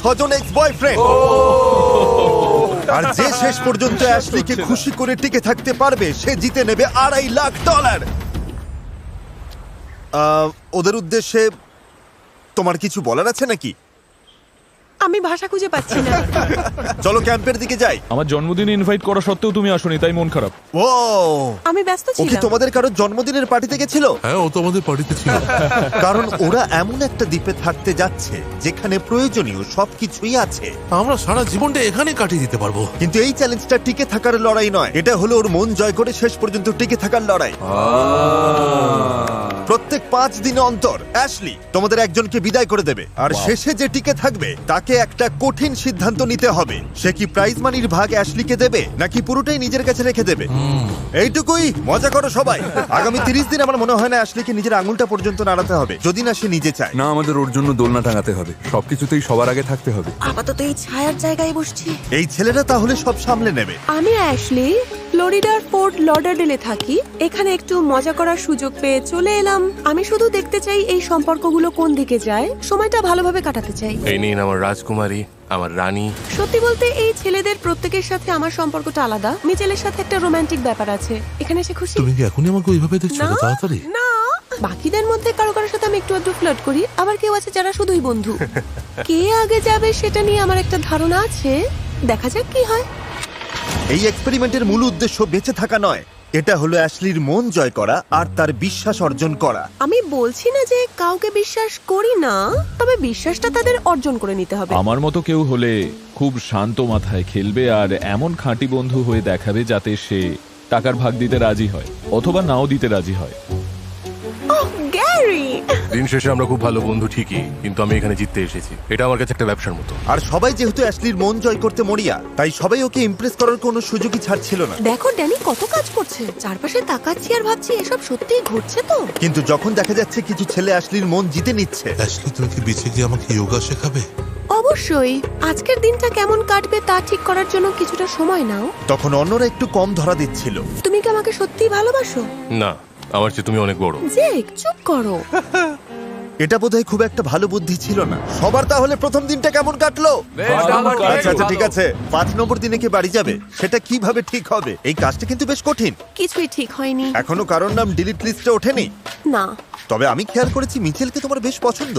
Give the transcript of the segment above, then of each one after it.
6জন ex boyfriend. আর যে শেষ পর্যন্ত অ্যাশলিকে খুশি করে টিকে থাকতে পারবে সে জিতে নেবে $2.5 লাখ। ওদের উদ্দেশ্যে তোমার কিছু বলার আছে নাকি? আমি ভাষা খুঁজে পাচ্ছি না। চলো ক্যাম্পের দিকে যাই। আমার জন্মদিনে ইনভাইট করা সত্ত্বেও তুমি আসোনি, তাই মন খারাপ। ও, আমি ব্যস্ত ও কি ছিলাম। তোমাদের কারোর জন্মদিনের পার্টিতে গেছিল? হ্যাঁ, ও তো আমাদের পার্টিতে ছিল। কারণ ওরা এমন একটা দ্বীপে থাকতে যাচ্ছে যেখানে প্রয়োজনীয় সবকিছুই আছে। আমরা সারা জীবনটা এখানে কাটিয়ে দিতে পারবো। কিন্তু এই চ্যালেঞ্জটা টিকে থাকার লড়াই নয়, এটা হলো ওর মন জয় করে শেষ পর্যন্ত টিকে থাকার লড়াই। প্রত্যেক 5 দিন অন্তর অ্যাশলি তোমাদের একজনকে বিদায় করে দেবে, আর শেষে যে টিকে থাকবে তাকে একটা কঠিন সিদ্ধান্ত নিতে হবে। সে কি প্রাইজ মানির ভাগ অ্যাশলিকে দেবে নাকি পুরোটাই নিজের কাছে রেখে দেবে? এইটুকুই, মজা করো সবাই। আগামী 30 দিন আমার মনে হয় না অ্যাশলিকে নিজের আঙুলটা পর্যন্ত নাড়াতে হবে, যদি না সে নিজে চায়। না, আমাদের ওর জন্য দোলনা টাঙাতে হবে, সবকিছুতেই সবার আগে থাকতে হবে। আপাতত এই ছায়ার জায়গায় বসছি। এই ছেলেরা তাহলে সব সামলে নেবে। আমি অ্যাশলি, ফ্লোরিডার ফোর্ট লডারডেলে থাকি। এখানে একটু মজা করার সুযোগ পেয়ে চলে এলাম। আমি শুধু দেখতে চাই এই সম্পর্কগুলো কোন দিকে যায়, সময়টা ভালোভাবে কাটাতে চাই। এই নিন আমার রাজকুমারী, আমার রানী। সত্যি বলতে এই ছেলেদের প্রত্যেকের সাথে আমার সম্পর্কটা আলাদা। মিচেলের সাথে একটা রোমান্টিক ব্যাপার আছে। এখানে এসে খুশি? তুমি কি এখনই আমাকে ওইভাবে দেখছো না, তাড়াতাড়ি? না, বাকিদের মধ্যে কারো কারোর সাথে আমি একটু একটু ফ্লার্ট করি, আবার কেউ আছে যারা শুধুই বন্ধু। কে আগে যাবে সেটা নিয়ে আমার একটা ধারণা আছে, দেখা যাক কি হয়। এই এক্সপেরিমেন্টের মূল উদ্দেশ্য বেঁচে থাকা নয়, এটা হলো অ্যাশলির মন জয় করা আর তার বিশ্বাস অর্জন করা। আমি বলছি না যে কাউকে বিশ্বাস করি না, তবে বিশ্বাসটা তাদের অর্জন করে নিতে হবে। আমার মতো কেউ হলে খুব শান্ত মাথায় খেলবে আর এমন খাঁটি বন্ধু হয়ে দেখাবে যাতে সে টাকার ভাগ দিতে রাজি হয় অথবা নাও দিতে রাজি হয়। ওহ, গ্যারি! দিন শেষে আমরা খুব ভালো বন্ধু ঠিকই, কিন্তু আমি এখানে জিততে এসেছি। এটা আমার কাছে একটা ব্যবসার মতো। আর সবাই যেহেতু অ্যাশলির মন জয় করতে মরিয়া, তাই সবাই ওকে ইমপ্রেস করার কোনো সুযোগই ছাড়ছিল না। দেখো ড্যানি কত কাজ করছে, চারপাশে তাকাচ্ছি আর ভাবছি এসব সত্যিই ঘটছে তো। কিন্তু যখন দেখা যাচ্ছে কিছু ছেলে অ্যাশলির মন জিতে নিচ্ছে, অ্যাশলি, তুমি কি বেঁচে গিয়ে আমাকে যোগা শেখাবে? অবশ্যই। আজকের দিনটা কেমন কাটবে তা ঠিক করার জন্য কিছুটা সময় নাও। তখন অন্যরা একটু কম ধরা দিচ্ছিল। তুমি কি আমাকে সত্যিই ভালোবাসো? না, আমার চেয়ে তুমি অনেক বড়। জেক, চুপ করো। এটা বোধহয় খুব একটা ভালো বুদ্ধি ছিল না। সবার তাহলে প্রথম দিনটা কেমন কাটলো? আচ্ছা আচ্ছা, ঠিক আছে। 5 নম্বর দিনে কে বাড়ি যাবে সেটা কিভাবে ঠিক হবে? এই কাজটা কিন্তু বেশ কঠিন। কিছুই ঠিক হয়নি। এখনো কারোর নাম ডিলিট লিস্টে ওঠেনি। না, তবে আমি খেয়াল করেছি মিচেলকে তোমার বেশ পছন্দ।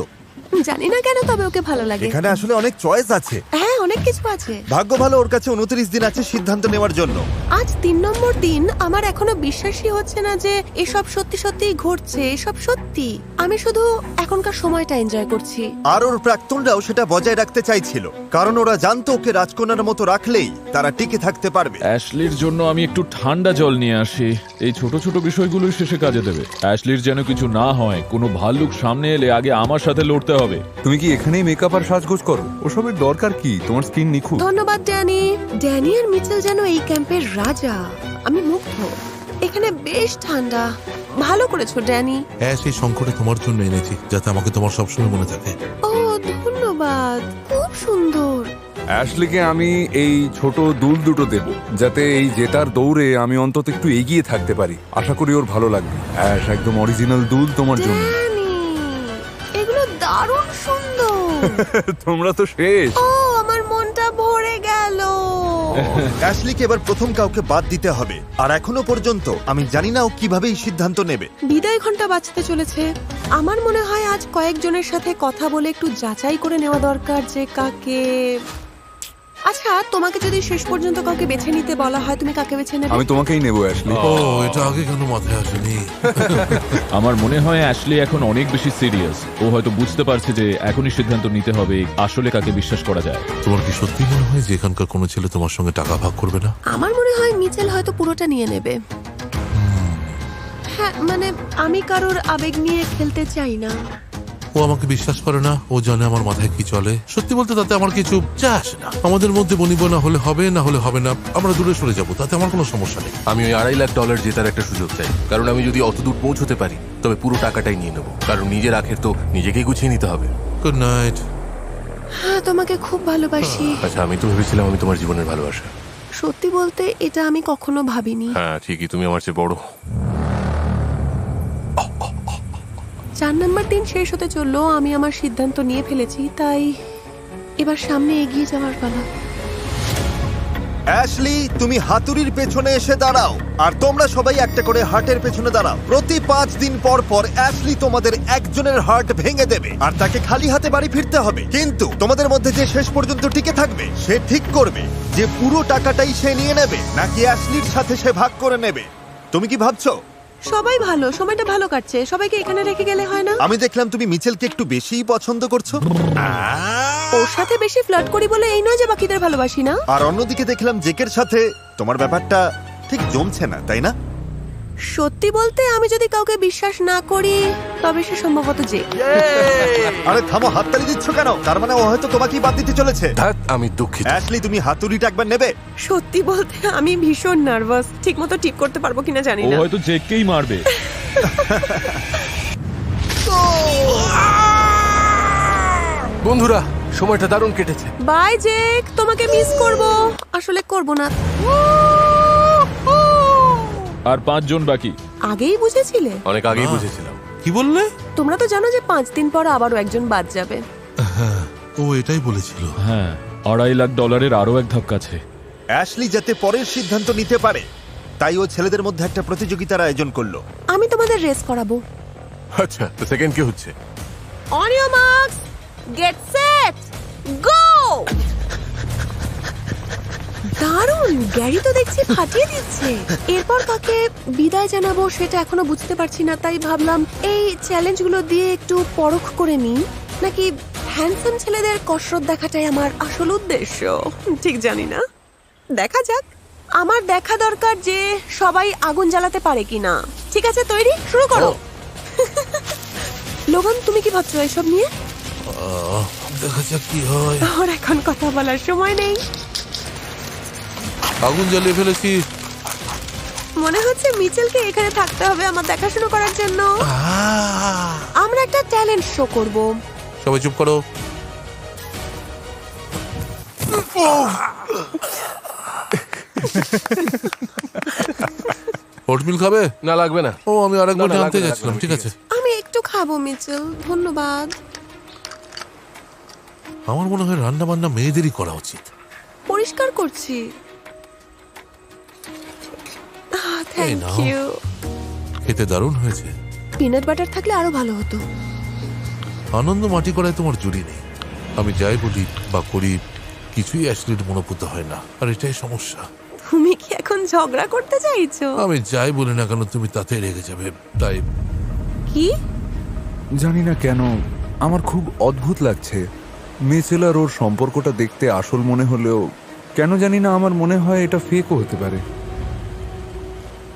জানি না কেন, তবে ওকে ভালো লাগে। এখানে আসলে অনেক চয়েস আছে। হ্যাঁ, অনেক কিছু আছে। ভাগ্য ভালো, ওর কাছে 29 দিন আছে সিদ্ধান্ত নেওয়ার জন্য। আজ 3 নম্বর দিন। আমার এখনো বিশ্বাসই হচ্ছে না যে এসব সত্যি সত্যিই ঘটছে। এসব সত্যি। আমি শুধু এখনকার সময়টা এনজয় করছি। আর ওর প্রাক্তনরাও সেটা বজায় রাখতে চাইছিল, কারণ ওরা জানতো ওকে রাজকন্যার মতো রাখলেই তারা টিকে থাকতে পারবে। অ্যাশলির জন্য আমি একটু ঠান্ডা জল নিয়ে আসি। এই ছোট ছোট বিষয়গুলোই শেষে কাজে দেবে। অ্যাশলির যেন কিছু না হয়, কোনো ভাল্লুক সামনে এলে আগে আমার সাথে লড়তে হবে। তুমি কি এখানেই মেকআপ আর সাজগোজ করো? ওসবের দরকার কি? তোমার স্কিন নিখুঁত। ধন্যবাদ ড্যানি। ড্যানি আর মিচেল যেন এই ক্যাম্পের রাজা। আমি মুগ্ধ। এখানে বেশ ঠান্ডা। ভালো করেছো ড্যানি। হ্যাঁ, সেই সংকটে তোমার জন্য এনেছি, যাতে আমাকে তোমার সবসময় মনে থাকে। ও, ধন্যবাদ। খুব সুন্দর। অ্যাশলিকে আমি এই ছোট দুল দুটো দেব, যাতে এই জেতার দৌড়ে আমি অন্তত একটু এগিয়ে থাকতে পারি। আশা করি ওর ভালো লাগবে। অ্যাশ, একদম অরিজিনাল দুল তোমার জন্য। ড্যানি, এগুলো দারুণ সুন্দর। তোমরা তো শেষ। ও, আমার মনটা ভরে গেল। অ্যাশলিকে এবার প্রথম কাউকে বাদ দিতে হবে, আর এখনো পর্যন্ত আমি জানি না ও কিভাবে এই সিদ্ধান্ত নেবে। বিদায় ঘন্টা বাজতে চলেছে। আমার মনে হয় আজ কয়েকজনের সাথে কথা বলে একটু যাচাই করে নেওয়া দরকার যে কাকে। আচ্ছা, তোমাকে যদি শেষ পর্যন্ত কাউকে বেছে নিতে বলা হয়, তুমি কাকে বেছে নেবে? আমি তোমাকেই নেবো অ্যাশলি। ও, এটা আগে কেন মাথায় আসেনি? আমার মনে হয় অ্যাশলি এখন অনেক বেশি সিরিয়াস। ও হয়তো বুঝতে পারছে যে এখনই সিদ্ধান্ত নিতে হবে আসলে কাকে বিশ্বাস করা যায়। তোমার কি সত্যি মনে হয় যে এখানকার কোনো ছেলে তোমার সঙ্গে টাকা ভাগ করবে না? আমার মনে হয় মিচেল হয়তো পুরোটা নিয়ে নেবে। হ্যাঁ, মানে আমি কারোর আবেগ নিয়ে খেলতে চাই না। ও আমাকে বিশ্বাস করে না। ও জানে আমার মাথায় কি চলে। সত্যি বলতে তাতে আমার কিছু যা আসে না। আমাদের মধ্যে বনিবনা হলে হবে, না হলে হবে না। আমরা দূরে সরে যাবো, তাতে আমার কোনো সমস্যা নেই। আমি ওই $2.5 লাখ জেতার একটা সুযোগ চাই, কারণ আমি যদি অত দূর পৌঁছতে পারি তবে পুরো টাকাটাই নিয়ে নেবো। কারণ নিজের আখের তো নিজেকেই গুছিয়ে নিতে হবে। Good night. হ্যাঁ, তোমাকে খুব ভালোবাসি। আচ্ছা, আমি তো ভেবেছিলাম আমি তোমার জীবনের ভালোবাসা। সত্যি বলতে এটা আমি কখনো ভাবিনি। হ্যাঁ ঠিকই, তুমি আমার চেয়ে বড়। 4 নম্বর দিন শেষ হতে চললো। আমি আমার সিদ্ধান্ত নিয়ে ফেলেছি, তাই এবার সামনে এগিয়ে যাওয়ার পালা। অ্যাশলি, তুমি হাতুড়ির পেছনে এসে দাঁড়াও আর তোমরা সবাই একটা করে হার্টের পেছনে দাঁড়াও। প্রতি 5 দিন পর পর অ্যাশলি তোমাদের একজনের হার্ট ভেঙে দেবে আর তাকে খালি হাতে বাড়ি ফিরতে হবে। কিন্তু তোমাদের মধ্যে যে শেষ পর্যন্ত টিকে থাকবে সে ঠিক করবে যে পুরো টাকাটাই সে নিয়ে নেবে নাকি অ্যাশলির সাথে সে ভাগ করে নেবে। তুমি কি ভাবছো? সবাই ভালো, সময়টা ভালো কাটছে, সবাইকে এখানে রেখে গেলে হয় না? আমি দেখলাম তুমি মিচেলকে একটু বেশিই পছন্দ করছো। ওর সাথে বেশি ফ্লার্ট করি বলে এই নয় যে বাকিদের ভালোবাসি না। আর অন্যদিকে দেখলাম জেকের সাথে তোমার ব্যাপারটা ঠিক জমছে না, তাই না? সত্যি বলতে আমি যদি কাউকে বিশ্বাস না করি তবে সে সম্ভবত যে। আরে থামো, হাততালি দিচ্ছ কেন? তার মানে ও হয়তো তোমাকেই বাদ দিতে চলেছে। ধ্যাৎ, আমি দুঃখিত। অ্যাশলি, তুমি হাতুড়িটা একবার নেবে? সত্যি বলতে আমি ভীষণ নার্ভাস, ঠিকমতো ঠিক করতে পারবো কিনা জানি ও না। হয়তো জেককেই মারবে। বন্ধুরা, সময়টা দারুণ কেটেছে। বাই জেক, তোমাকে মিস করব। আসলে করব না। আর 5 জন বাকি। আগেই বুঝেছিলে? অনেক আগেই বুঝেছিলাম। কি বললে? তোমরা তো জানো যে 5 দিন পর আবারও একজন বাদ যাবে। ও এটাই বলেছিল। হ্যাঁ, $2.5 লাখ আরো এক ধাপ কাছে। অ্যাশলি যাতে পরের সিদ্ধান্ত নিতে পারে তাই ও ছেলেদের মধ্যে একটা প্রতিযোগিতার আয়োজন করলো। আমি তোমাদের রেস করাবো। আচ্ছা, তো সেকেন্ড কি হচ্ছে? On your marks, get set, go! দারুণ, গ্যারি তো দেখছি ফাটিয়ে দিচ্ছে। এরপর কাকে বিদায় জানাবো সেটা এখনো বুঝতে পারছি না, তাই ভাবলাম এই চ্যালেঞ্জগুলো দিয়ে একটু পরখ করে নিই, নাকি হ্যান্ডসাম ছেলেদের কসরত দেখাটাই আমার আসল উদ্দেশ্য। ঠিক জানি না, দেখা যাক। আমার দেখা দরকার যে সবাই আগুন জ্বালাতে পারে কিনা। ঠিক আছে, তৈরি, শুরু করো। লোগান, তুমি কি ভাবছো এসব নিয়ে? দেখা যাক কি হয়। ওর এখন কথা বলার সময় নেই। আগুন জ্বালিয়ে ফেলেছি। মনে হচ্ছে মিচেলকে এখানে থাকতে হবে আমার দেখাশোনা করার জন্য। আমরা একটা ট্যালেন্ট শো করব। সবাই চুপ করো। ওটমিল খাবে? না, লাগবে না। ও, আমি আরেকবার না, না, জানতে লাগবে না, যাচ্ছিলাম। লাগবে না, ঠিক ঠিক আছে। আমি একটু খাবো মিচেল, ধন্যবাদ। আমার মনে হয় রান্না বান্না মেয়েদেরই করা উচিত। পরিষ্কার করছি। Thank now. ইউ। খেতে দারুণ হয়েছে। পিনাট বাটার থাকলে আরো ভালো হতো। আনন্দ মাটি করায় তোমার জুড়ি নেই। আমি যাই বলি বা করি কিছুই অ্যাশলির মনোপুত হয় না, আর এটাই সমস্যা। তুমি কি এখন ঝগড়া করতে চাইছো? আমি যাই বলি না কেন তুমি তাতে রেগে যাবে, তাই কি? জানি না কেন আমার খুব অদ্ভুত লাগছে। মিচেল আর ওর সম্পর্কটা দেখতে আসল মনে হলেও কেন জানি না আমার মনে হয় এটা ফেকও হতে পারে।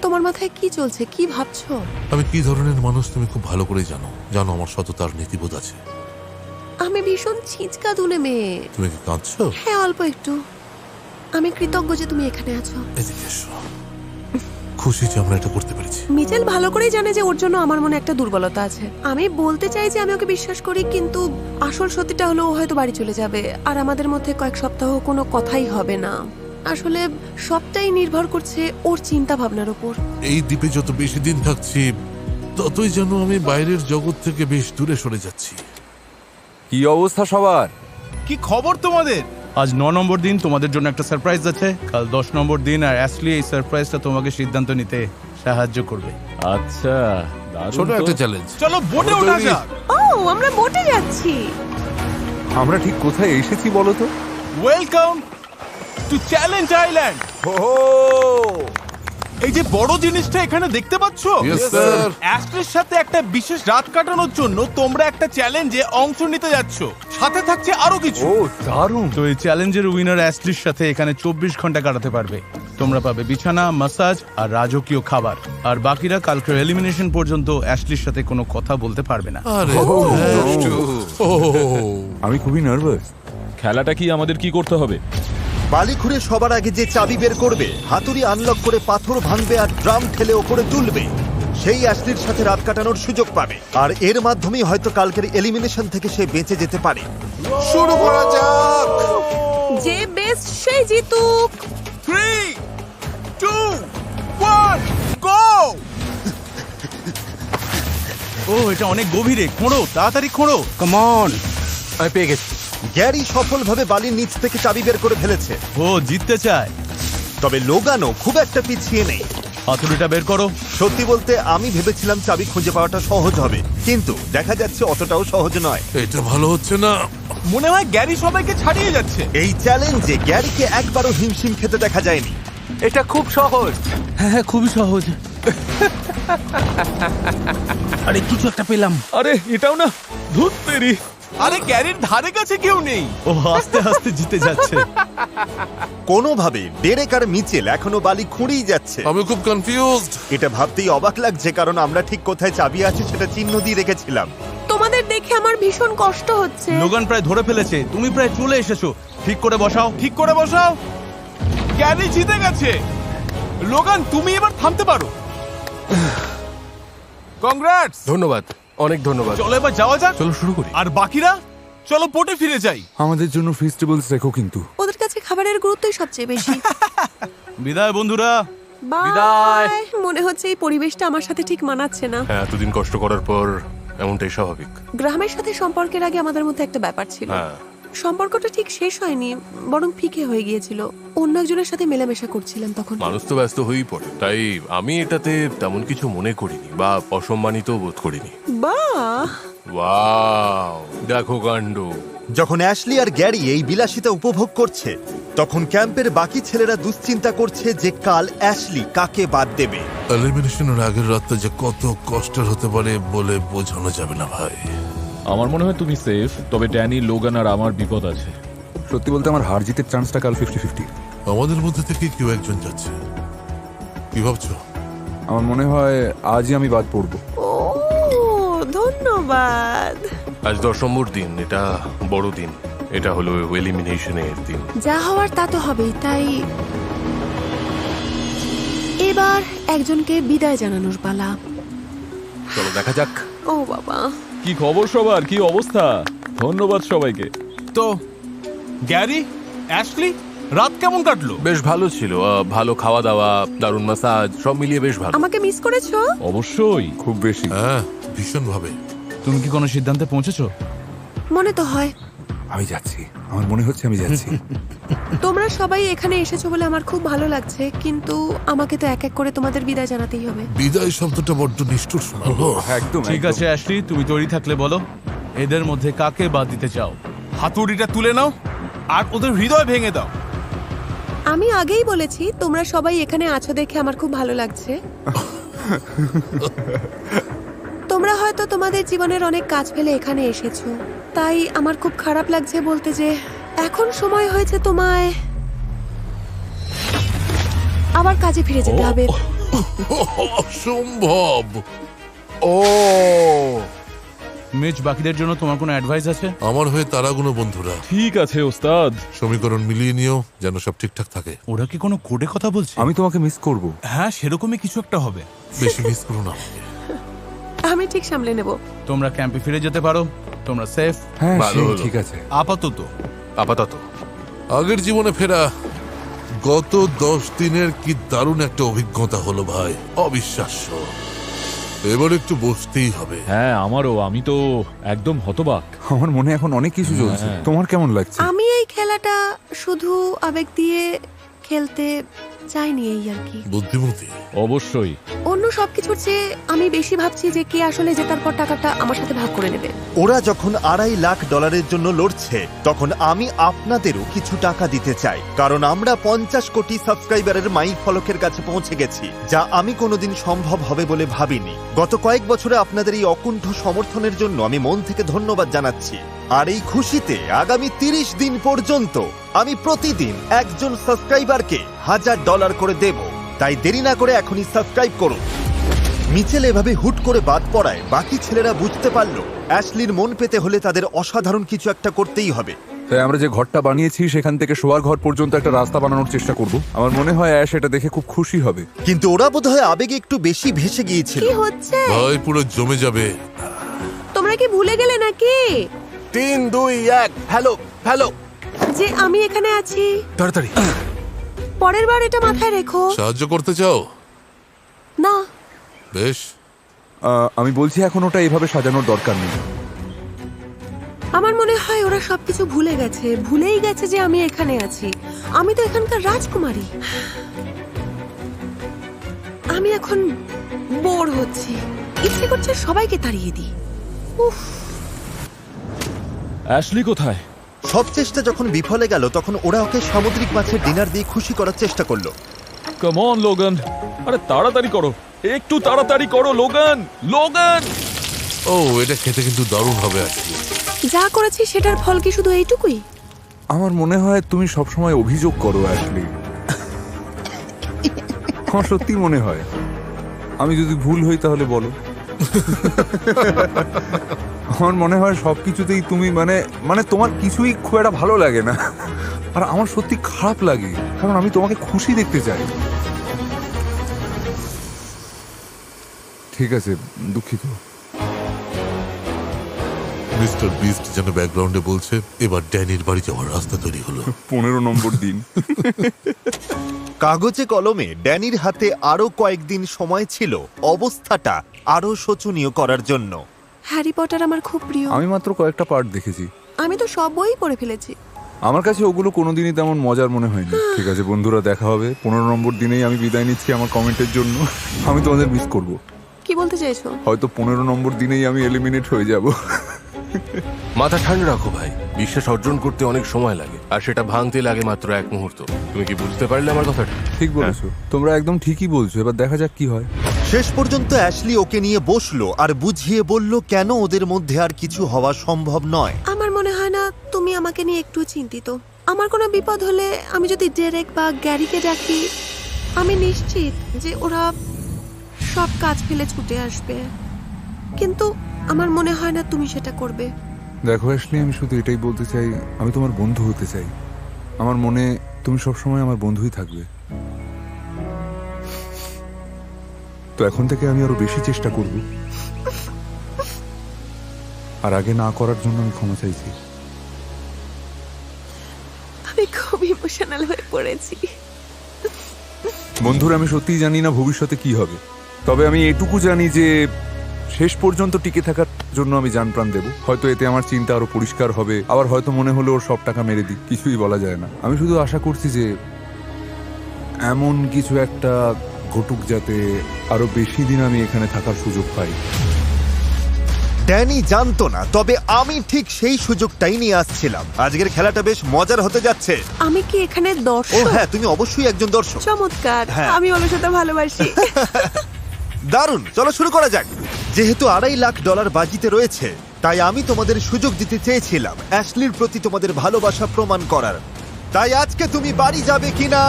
তোমার মাথায় কি চলছে, কি ভাবছো? আমি কি ধরনের মানুষ তুমি খুব ভালো করে জানো। জানো আমার সততার নীতিবোধ আছে। আমি ভীষণ ছিচকা দুলে মেয়ে। তুমি কি কাঁদছো? হ্যাঁ, অল্প একটু। আমি কৃতজ্ঞ যে তুমি এখানে আছো। এদিকে এসো। খুশি যে আমরা এটা করতে পেরেছি। মিচেল ভালো করেই জানে যে ওর জন্য আমার মনে একটা দুর্বলতা আছে। আমি বলতে চাই যে আমি ওকে বিশ্বাস করি, কিন্তু আসল সত্যিটা হলো ও হয়তো বাড়ি চলে যাবে আর আমাদের মধ্যে কয়েক সপ্তাহ কোনো কথাই হবে না। আসলে সবটাই নির্ভর করছে ওর চিন্তা ভাবনার উপর। এই দ্বীপে যত বেশি দিন থাকছি ততই যেন আমি বাইরের জগৎ থেকে বেশ দূরে সরে যাচ্ছি। কি অবস্থা সবার? কি খবর তোমাদের? আজ 9 নম্বর দিন, তোমাদের জন্য একটা সারপ্রাইজ আছে। কাল 10 নম্বর দিন, আর অ্যাশলি এই সারপ্রাইজটা তোমাকে সিদ্ধান্ত নিতে সাহায্য করবে। আচ্ছা, দারুণ ছোট তো। একটা চ্যালেঞ্জ। চলো বোটে ওঠা যাক। ও, আমরা বোটে যাচ্ছি। আমরা ঠিক কোথায় এসেছি বলো তো? Welcome to challenge island. এই যে বড় জিনিসটা এখানে দেখতে পাচ্ছো, Yes, sir. অ্যাশলির সাথে একটা বিশেষ রাত কাটানোর জন্য তোমরা একটা চ্যালেঞ্জে অংশ নিতে যাচ্ছ। সাথে থাকছে আরো কিছু। ও দারুণ। তো এই চ্যালেঞ্জের উইনার অ্যাশলির সাথে এখানে 24 ঘন্টা কাটাতে পারবে। তোমরা পাবে বিছানা, মাসাজ আর রাজকীয় খাবার। আর বাকিরা কালকের এলিমিনেশন পর্যন্ত অ্যাশলির সাথে কোনো কথা বলতে পারবে না। আরে ও, আমি খুবই নার্ভাস। খেলাটা কি, আমাদের কি করতে হবে? বালি খুঁড়ে সবার আগে যে চাবি বের করবে, হাতুড়ি আনলক করে পাথর ভাঙবে আর ড্রাম ঠেলে ওপরে তুলবে, সেই অ্যাশলির সাথে রাত কাটানোর সুযোগ পাবে। আর এর মাধ্যমেই হয়তো কালকের এলিমিনেশন থেকে সে বেঁচে যেতে পারে। শুরু করা যাক। যে বেস্ট সেই জিতুক। 3, 2, 1, গো! ও, এটা অনেক গভীরে। খোঁড়ো, তাড়াতাড়ি খোঁড়ো। Come on. আমি পেয়ে গেছি। গ্যারি সফলভাবে বালির নিচ থেকে চাবি বের করে ফেলেছে, ও জিততে চায়। তবে লোগানও খুব একটা পিছিয়ে নেই। হাতুড়িটা বের করো। সত্যি বলতে আমি ভেবেছিলাম চাবি খুঁজে পাওয়াটা সহজ হবে, কিন্তু দেখা যাচ্ছে অতটাও সহজ নয়। এটা ভালো হচ্ছে না। মনে হয় গ্যারি সবাইকে ছাড়িয়ে যাচ্ছে। এই চ্যালেঞ্জে গ্যারিকে একবারও হিমশিম খেতে দেখা যায়নি। এটা খুব সহজ। হ্যাঁ, খুবই সহজ। আরে কিছু একটা পেলাম। আরে এটাও না, ধুত তেরি। আরে গ্যারির ধারে কাছে কেউ নেই। ও আস্তে আস্তে জিতে যাচ্ছে। কোনোভাবে ডেরেক আর মিচেল এখনো বালি খুঁড়েই যাচ্ছে। আমি খুব কনফিউজড। এটা ভাবতেই অবাক লাগছে, কারণ আমরা ঠিক কোথায় চাবি আছে সেটা চিহ্ন দিয়ে রেখেছিলাম। তোমাদের দেখে আমার ভীষণ কষ্ট হচ্ছে। লোগান প্রায় ধরে ফেলেছে, তুমি প্রায় চলে এসেছো। ঠিক করে বসাও, ঠিক করে বসাও। গ্যারি জিতে গেছে। লোগান, তুমি এবার থামতে পারো। কংগ্রাটস। ধন্যবাদ, অনেক ধন্যবাদ। চলো এবার যাওয়া যাক। চলো শুরু করি। আর বাকিরা চলো পোর্টে ফিরে যাই। আমাদের জন্য ফেস্টিভ্যালস রেখো কিন্তু। ওদের কাছে খাবারের গুরুত্বই সবচেয়ে বেশি। বিদায় বন্ধুরা। বাই। মনে হচ্ছে এই পরিবেশটা আমার সাথে ঠিক মানাচ্ছে না। হ্যাঁ, এতদিন কষ্ট করার পর এমনটাই স্বাভাবিক। গ্রামের সাথে সম্পর্কের আগে আমাদের মধ্যে একটা ব্যাপার ছিল। হ্যাঁ, সম্পর্কটা ঠিক শেষ হয়নি, বরং ফিকে হয়ে গিয়েছিল। অন্য একজনের সাথে মেলামেশা করছিলাম তখন। মানুষ তো ব্যস্ত হয়েই পড়ে, তাই আমি এটাতে তেমন কিছু মনে করিনি বা অসম্মানিত বোধ করিনি। বাহ, ওয়াও, দেখো কাণ্ড। যখন অ্যাশলি আর গ্যারি এই বিলাসিতা উপভোগ করছে, তখন ক্যাম্পের বাকি ছেলেরা দুশ্চিন্তা করছে যে কাল অ্যাশলি কাকে বাদ দেবে। এলিমিনেশনের আগের রাতটা যে কত কষ্টের হতে পারে বলে বোঝানো যাবে না ভাই। আমার মনে হয় তুমি সেফ, তবে ড্যানি, লোগান আর আমার বিপদ আছে। সত্যি বলতে আমার হার জিতের চান্সটা কাল 50-50। আমাদের মধ্যে থেকে কেউ একজন যাচ্ছে। কি ভাবছো? আমার মনে হয় আজই আমি বাদ পড়বো। ও ধন্যবাদ। আজ 10 নম্বর দিন, এটা বড় দিন। এটা হলো এলিমিনেশনের দিন। যা হওয়ার তা তো হবেই, তাই এবার একজনকে বিদায় জানানোর পালা। চলো দেখা যাক। ও বাবা, কি খবর সবার, কি অবস্থা? ধন্যবাদ সবাইকে। তো গ্যারি, অ্যাশলি, রাত কেমন কাটলো? বেশ ভালো ছিল, ভালো খাওয়া দাওয়া, দারুণ মাসাজ, সব মিলিয়ে বেশ ভালো। আমাকে মিস করেছো? অবশ্যই। খুব বেশি। হ্যাঁ, ভীষণ ভাবে। তুমি কি কোনো সিদ্ধান্তে পৌঁছেছো? মনে তো হয়। আমি যাচ্ছি, আমার মনে হচ্ছে আমি যাচ্ছি। তোমরা সবাই এখানে এসেছো বলে আমার খুব ভালো লাগছে, কিন্তু আমাকে তো এক এক করে তোমাদের বিদায় জানাতেই হবে। বিদায় শব্দটা বড্ড নিষ্ঠুর শোনালো। একদম ঠিক একদম। আছে অ্যাশলি, তুমি তৈরি থাকলে বলো এদের মধ্যে কাকে বাদ দিতে চাও। হাতুড়িটা তুলে নাও আর ওদের হৃদয় ভেঙে দাও। আমি আগেই বলেছি তোমরা সবাই এখানে আছো দেখে আমার খুব ভালো লাগছে। তোমরা হয়তো তোমাদের জীবনের অনেক কাজ ফেলে এখানে এসেছো, তাই আমার খুব খারাপ লাগছে বলতে যে এখন সময় হয়েছে তোমায় আবার কাজে ফিরে যেতে হবে। অসম্ভব। ও মিচ, বাকিদের জন্য তোমার কোনো অ্যাডভাইস আছে? আমার হয়ে তারাগুলো বন্ধুরা ঠিক আছে ওস্তাদ। সমীকরণ মিলিয়ে নিও যেন সব ঠিকঠাক থাকে। ওরা কি কোনো কোডে কথা বলছে? আমি তোমাকে মিস করব। হ্যাঁ, সেরকমই কিছু একটা হবে। বেশি মিস করো না আমাকে। আমি ঠিক সামলে নেব। তোমরা ক্যাম্পে ফিরে যেতে পারো, তোমরা সেফ হ্যাঁ ভালো সেই, হলো। ঠিক আছে। আপাতত। আপাতত আগের জীবনে ফেরা। গত 10 দিনের কি দারুণ একটা অভিজ্ঞতা হলো ভাই, অবিশ্বাস্য। এবার একটু বসতেই হবে। হ্যাঁ আমারও, আমি তো একদম হতবাক। আমার মনে এখন অনেক কিছু চলছে। হ্যাঁ। তোমার কেমন লাগছে? আমি এই খেলাটা শুধু আবেগ দিয়ে খেলতে চাইনি, এই আর কি। বুদ্ধিমতী। অবশ্যই। অন্য সবকিছুর চেয়ে আমি বেশি ভাবছি যে কে আসলে জেতার পর টাকাটা আমার সাথে ভাগ করে নেবে। ওরা যখন $2.5 লাখ জন্য লড়ছে, তখন আমি আপনাদেরও কিছু টাকা দিতে চাই, কারণ আমরা 50 কোটি সাবস্ক্রাইবারের মাইল ফলকের কাছে পৌঁছে গেছি, যা আমি কোনোদিন সম্ভব হবে বলে ভাবিনি। গত কয়েক বছরে আপনাদের এই অকুণ্ঠ সমর্থনের জন্য আমি মন থেকে ধন্যবাদ জানাচ্ছি। আর এই খুশিতে আগামী 30 দিন পর্যন্ত আমি প্রতিদিন একজন সাবস্ক্রাইবারকে $1000 করে দেব। তাই দেরি না করে এখনই সাবস্ক্রাইব করুন। মিচেল এভাবে হুট করে বাদ পড়ায় বাকি ছেলেরা বুঝতে পারল অ্যাশলির মন পেতে হলে তাদের অসাধারণ কিছু একটা করতেই হবে। তাই আমরা যে ঘরটা বানিয়েছি সেখান থেকে শোয়ার ঘর পর্যন্ত একটা রাস্তা বানানোর চেষ্টা করব। আমার মনে হয় অ্যাশ এটা দেখে খুব খুশি হবে। কিন্তু ওরা বোধহয় আবেগে একটু বেশি ভেসে গিয়েছিল। কি হচ্ছে? ভাই পুরো জমে যাবে। তোমরা কি ভুলে গেলে নাকি 3, 2, 1, হ্যালো হ্যালো। যে আমি এখানে আছি? তাড়াতাড়ি। পরের বার এটা মাথায় রেখো। সাহায্য করতে চাও? না, বেশ। আমি বলছি এখন ওটা এভাবে সাজানোর দরকার নেই। আমার মনে হয় ওরা সবকিছু ভুলেই গেছে যে আমি এখানে আছি। আমি তো এখানকার রাজকুমারী। আমি এখন বোর হচ্ছি, ইচ্ছে করছে সবাইকে তাড়িয়ে দিই। উফ, অ্যাশলি কোথায়? সব চেষ্টা যখন বিফলে গেল তখন ওরা ওকে সামুদ্রিক মাছের ডিনার দিয়ে খুশি করার চেষ্টা করলো। কাম অন লোগান, আরে তাড়াতাড়ি করো, একটু তাড়াতাড়ি করো লোগান। লোগান, ও এটা খেতে কিন্তু দারুণ হবে আজকে। যা করেছি সেটার ফল কি শুধু এইটুকুই? আমার মনে হয় তুমি সবসময় অভিযোগ করো অ্যাশলি। আমার সত্যি মনে হয়। আমি যদি ভুল হই তাহলে বলো। আমার মনে হয় সবকিছুতেই তুমি মানে তোমার কিছুই খুব একটা ভালো লাগে না, আর আমার সত্যি খারাপ লাগে, কারণ আমি তোমাকে খুশি দেখতে চাই। ঠিক আছে, দুঃখিত। মিস্টার বিস্ট যেন ব্যাকগ্রাউন্ডে বলছে, এবার ড্যানির বাড়ি যাওয়ার রাস্তা তৈরি হলো। 15 নম্বর দিন। কাগজে কলমে ড্যানির হাতে আরো কয়েকদিন সময় ছিল অবস্থাটা আরো শোচনীয় করার জন্য। হ্যারি পটার আমার খুব প্রিয়। আমি মাত্র কয়েকটা পার্ট দেখেছি। আমি তো সব বই পড়ে ফেলেছি। আমার কাছে ওগুলো কোনোদিনই তেমন মজার মনে হয়নি। ঠিক আছে বন্ধুরা, দেখা হবে 15 নম্বর দিনেই। আমি বিদায় নিচ্ছি আমার কমেন্টের জন্য। আমি তোমাদের মিস করব। কি বলতে চাইছো? হয়তো 15 নম্বর দিনেই আমি এলিমিনেট হয়ে যাব। মাথা ঠান্ডা রাখো ভাই, বিশ্বাস অর্জন করতে অনেক সময় লাগে, আর সেটা ভাঙতে লাগে মাত্র 1 মুহূর্ত। তুমি কি বুঝতে পারলে আমার কথাটা? ঠিক বলেছো, তোমরা একদম ঠিকই বলছো। এবার দেখা যাক কি হয়। শেষ পর্যন্ত অ্যাশলি ওকে নিয়ে বসলো আর বুঝিয়ে বলল কেন ওদের মধ্যে আর কিছু হওয়া সম্ভব নয়। আমার মনে হয় না তুমি আমাকে নিয়ে একটু চিন্তিত। আমার কোনো বিপদ হলে আমি যদি ডেরেক বা গ্যারিকে ডাকি, আমি নিশ্চিত যে ওরা সব কাজ ফেলে ছুটে আসবে। কিন্তু আমার মনে হয় না তুমি সেটা করবে। দেখো অ্যাশলি, আমি শুধু এটাই বলতে চাই, আমি তোমার বন্ধু হতে চাই। আমার মনে তুমি সবসময় আমার বন্ধুই থাকবে। তো এখন থেকে আমি আরো বেশি চেষ্টা করব, আর আগে না করার জন্য আমি ক্ষমা চাইছি। আমি খুব ইমোশনাল হয়ে পড়েছি। বন্ধুরা, আমি সত্যিই জানি না ভবিষ্যতে কি হবে, তবে আমি এটুকু জানি যে শেষ পর্যন্ত টিকে থাকার জন্য আমি জান প্রাণ দেবো। হয়তো এতে আমার চিন্তা আরো পরিষ্কার হবে, আবার হয়তো মনে হলো ওর সব টাকা মেরে দিই, কিছুই বলা যায় না। আমি শুধু আশা করছি যে এমন কিছু একটা ঘটুক যাতে আরো বেশি দিন আমি এখানে থাকার সুযোগ পাই। ড্যানি জানতো না, তবে আমি ঠিক সেই সুযোগটাই নিয়ে আসছিলাম। আজকের খেলাটা বেশ মজার হতে যাচ্ছে। আমি কি এখানে ও দর্শক? হ্যাঁ, তুমি অবশ্যই একজন দর্শক। চমৎকার, হ্যাঁ। আমি অলসতা ভালোবাসি। দারুণ, চলো শুরু করা যাক। যেহেতু $2.5 লাখ বাজিতে রয়েছে, তাই আমি তোমাদের সুযোগ দিতে চেয়েছিলাম অ্যাশলির প্রতি তোমাদের ভালোবাসা প্রমাণ করার। তাই আজকে তুমি বাড়ি যাবে কিনা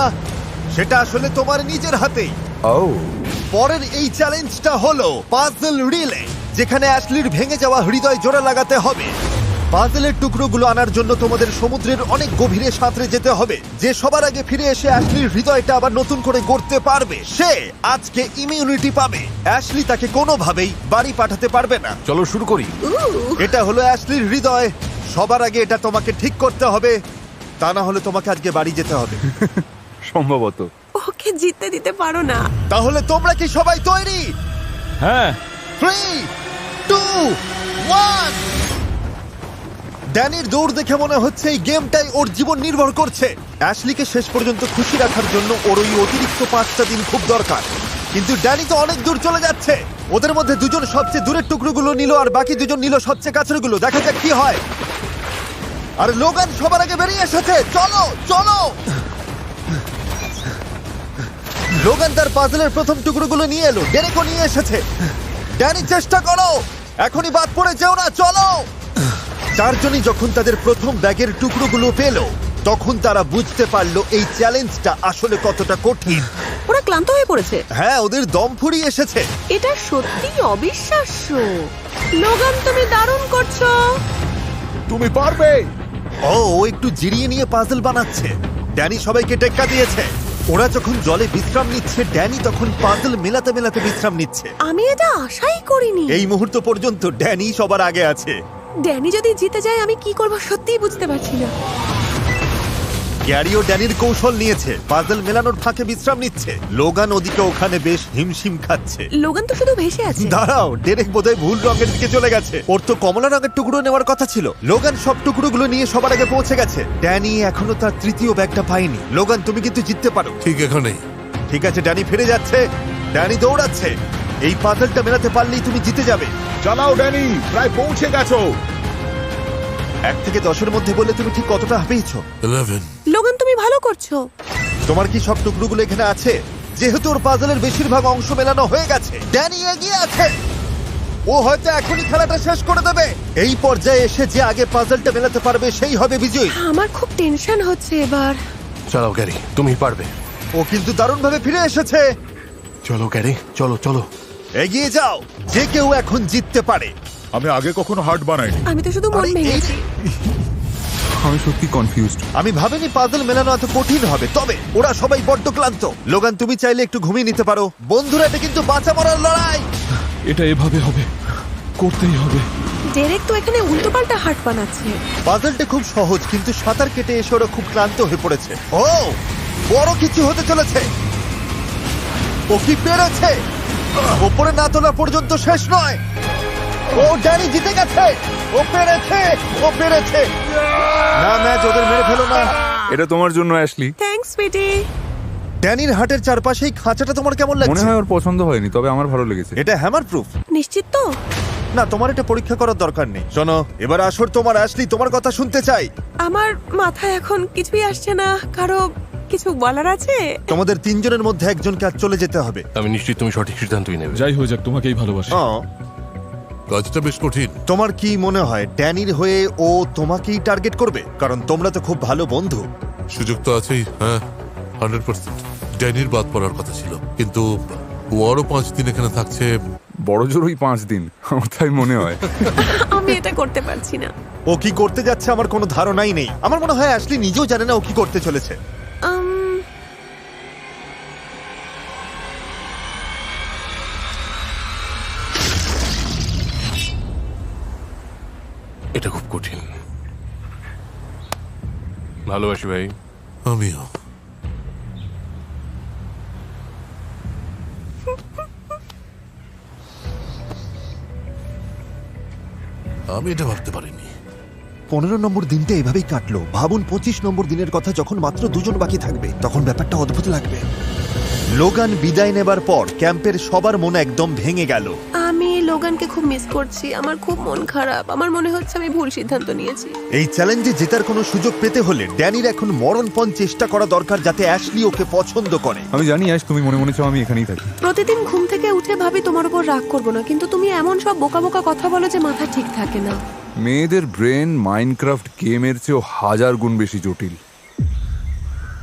সেটা আসলে তোমার নিজের হাতেই। ও পরের এই চ্যালেঞ্জটা হলো পাজল রিলে, যেখানে অ্যাশলির ভেঙে যাওয়া হৃদয় জোড়া লাগাতে হবে। পাজলের টুকরোগুলো আনার জন্য তোমাদের সমুদ্রের অনেক গভীরে সাঁতরে যেতে হবে। যে সবার আগে ফিরে এসে অ্যাশলির হৃদয়টা আবার নতুন করে গড়তে পারবে, সে আজকে ইমিউনিটি পাবে। অ্যাশলি তাকে কোনোভাবেই বাড়ি পাঠাতে পারবে না। চলো শুরু করি। এটা হলো অ্যাশলির হৃদয়। সবার আগে এটা তোমাকে ঠিক করতে হবে, তা না হলে তোমাকে আজকে বাড়ি যেতে হবে। সম্ভবত। ওকে জিততে দিতে পারো না। তাহলে তোমরা কি সবাই তৈরি? হ্যাঁ। 3, 2, 1। ড্যানির দৌড় দেখে মনে হচ্ছে এই গেমটাই ওর জীবন নির্ভর করছে। অ্যাশলিকে শেষ পর্যন্ত খুশি রাখার জন্য ওর ওই অতিরিক্ত 5টা দিন খুব দরকার। কিন্তু ড্যানি তো অনেক দূর চলে যাচ্ছে। ওদের মধ্যে দুজন সবচেয়ে দূরের টুকরোগুলো নিল আর বাকি দুজন নিল সবচেয়ে কাছের গুলো। দেখা যাক কি হয়। আর লোগান সবার আগে বেরিয়ে এসেছে। চলো চলো। লোগান তার পাজলের প্রথম টুকরোগুলো নিয়ে এলো। ডেরেকও নিয়ে এসেছে। ড্যানি চেষ্টা করো, এখনই বাদ পড়ে যেও না। চলো। চারজনই যখন তাদের প্রথম ব্যাগের টুকরোগুলো পেল, তখন তারা বুঝতে পারলো এই চ্যালেঞ্জটা আসলে কতটা কঠিন। ওরা ক্লান্ত হয়ে পড়েছে। হ্যাঁ, ওদের দম ফুরিয়ে এসেছে। এটা সত্যি অবিশ্বাস্য। লোগান, তুমি দারুণ করছো। তুমি পারবে। ও একটু জিরিয়ে নিয়ে পাজল বানাচ্ছে। ড্যানি সবাইকে টেক্কা দিয়েছে। ওরা যখন জলে বিশ্রাম নিচ্ছে, ড্যানি তখন পাজল মেলাতে মেলাতে বিশ্রাম নিচ্ছে। আমি এটা আশাই করিনি। এই মুহূর্ত পর্যন্ত ড্যানি সবার আগে আছে। ড্যানি যদি জিতে যায় আমি কি করব সত্যিই বুঝতে পারছি না। গ্যারিও ড্যানির কৌশল নিয়েছে, পাজল মেলানোর ফাঁকে বিশ্রাম নিচ্ছে। লোগান ওদিকে ওখানে বেশ হিমশিম খাচ্ছে। লোগান তো শুধু ভেসে আছে। দাঁড়াও, ডেরেক বোধহয় ভুল রঙের দিকে চলে গেছে। ওর তো কমলা রঙের টুকরো নেওয়ার কথা ছিল। লোগান সব টুকরোগুলো নিয়ে সবার আগে পৌঁছে গেছে। ড্যানি এখনো তার তৃতীয় ব্যাগটা পায়নি। লোগান, তুমি কিন্তু জিততে পারো। ঠিক এখানেই। ঠিক আছে, ড্যানি ফিরে যাচ্ছে, ড্যানি দৌড়াচ্ছে। এই পাজলটা মেলাতে পারলেই তুমি জিতে যাবে। চালাও ড্যানি, প্রায় পৌঁছে গেছো। 1 থেকে 10-এর মধ্যে বললে তুমি ঠিক কতটা পেয়েছো? 11। লোগান, তুমি ভালো করছো। তোমার কি সব টুকরোগুলো এখানে আছে? যেহেতু ওর পাজলের বেশিরভাগ অংশ মেলানো হয়ে গেছে, ড্যানি এগিয়ে আছে। ও হয়তো এখনই খেলাটা শেষ করে দেবে। এই পর্যায়ে এসে যে আগে পাজলটা মেলাতে পারবে সেই হবে বিজয়ী। আমার খুব টেনশন হচ্ছে এবার। চালাও গ্যারি, তুমি পারবে। ও কিন্তু দারুণভাবে ফিরে এসেছে। চলো গ্যারি, চলো চলো। এগিয়ে যাও, যে কেউ এখন জিততে পারে। আমি আগে কখনো হার্ট বানাইনি। আমি তো শুধু মন আরে, ভেঙেছি। আমি সত্যি কনফিউজড। আমি ভাবিনি পাজল মেলানো এত কঠিন হবে, তবে ওরা সবাই বড্ড ক্লান্ত। লোগান, তুমি চাইলে একটু ঘুমিয়ে নিতে পারো। বন্ধুরা, এটা কিন্তু বাঁচা মরার লড়াই। এটা এভাবে হবে, করতেই হবে। ডেরেক তো এখানে উল্টোপাল্টা হাট বানাচ্ছে। পাজলটা খুব সহজ, কিন্তু সাঁতার কেটে এসে ওরা খুব ক্লান্ত হয়ে পড়েছে। ও, বড় কিছু হতে চলেছে। ও কি পেরেছে? ওপরে না তোলা পর্যন্ত শেষ নয়। ও ড্যানি জিতে গেছে। ও পেরেছে, ও পেরেছে। না, ম্যাচ ওদের মেরে ফেলো না। এটা তোমার জন্য অ্যাশলি। থ্যাঙ্কস সুইটি। ড্যানির হাটের চারপাশেই খাঁচাটা তোমার কেমন মনে লাগছে? হয় ওর পছন্দ হয়নি, তবে আমার ভালো লেগেছে। এটা হ্যামার প্রুফ? নিশ্চিত তো? না, তোমার এটা পরীক্ষা করার দরকার নেই। শোনো, এবার আসর তোমার। অ্যাশলি, তোমার কথা শুনতে চাই। আমার মাথায় এখন কিছুই আসছে না। কারো কিছু বলার আছে? তোমাদের 3 জনের মধ্যে একজনকে আজ চলে যেতে হবে। আমি নিশ্চিত তুমি সঠিক সিদ্ধান্তই নেবে। যাই হয়ে যাক, তোমাকেই ভালোবাসি। কাজটা বেশ কঠিন। তোমার কি মনে হয় ড্যানির হয়ে ও তোমাকেই টার্গেট করবে? কারণ তোমরা তো খুব ভালো বন্ধু। সুযোগ তো আছেই। হ্যাঁ, 100%। ড্যানির বাদ পড়ার কথা ছিল, কিন্তু ও আরো 5 দিন এখানে থাকছে। বড় জোরই 5 দিন, আমার তাই মনে হয়। আমি এটা করতে পারছি না। ও কি করতে যাচ্ছে আমার কোনো ধারণাই নেই। আমার মনে হয় অ্যাশলি নিজেও জানে না ও কি করতে চলেছে। এটা খুব কঠিন। ভালোবাসি ভাই। আমিও। আমি এটা ভাবতে পারিনি। 15 নম্বর দিনটা এভাবেই কাটলো। ভাবুন 25 নম্বর দিনের কথা, যখন মাত্র 2 জন বাকি থাকবে, তখন ব্যাপারটা অদ্ভুত লাগবে। লোগান বিদায় নেবার পর ক্যাম্পের সবার মন একদম ভেঙে গেল। আমি লোগানকে খুব মিস করছি। আমার খুব মন খারাপ। আমার মনে হচ্ছে আমি ভুল সিদ্ধান্ত নিয়েছি। এই চ্যালেঞ্জে জেতার কোনো সুযোগ পেতে হলে ড্যানির এখন মরণপণ চেষ্টা করা দরকার, যাতে অ্যাশলি ওকে পছন্দ করে। আমি জানি অ্যাশ, তুমি মনে মনে চাও আমি এখানেই থাকি। প্রতিদিন ঘুম থেকে উঠে ভাবি তোমার উপর রাগ করবো না, কিন্তু তুমি এমন সব বোকা বোকা কথা বলো যে মাথা ঠিক থাকে না। মেয়েদের ব্রেন মাইনক্রাফট গেমের চেয়েও 1000 গুণ বেশি জটিল।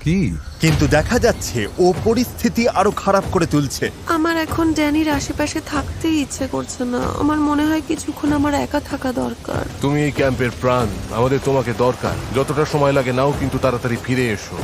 কি? কিন্তু দেখা যাচ্ছে ও পরিস্থিতি আরো খারাপ করে তুলছে। আমার এখন ড্যানির আশেপাশে থাকতেই ইচ্ছে করছে না। আমার মনে হয় কিছুক্ষণ আমার একা থাকা দরকার। তুমি এই ক্যাম্পের প্রাণ, আমাদের তোমাকে দরকার। যতটা সময় লাগে নাও, কিন্তু তাড়াতাড়ি ফিরে এসো।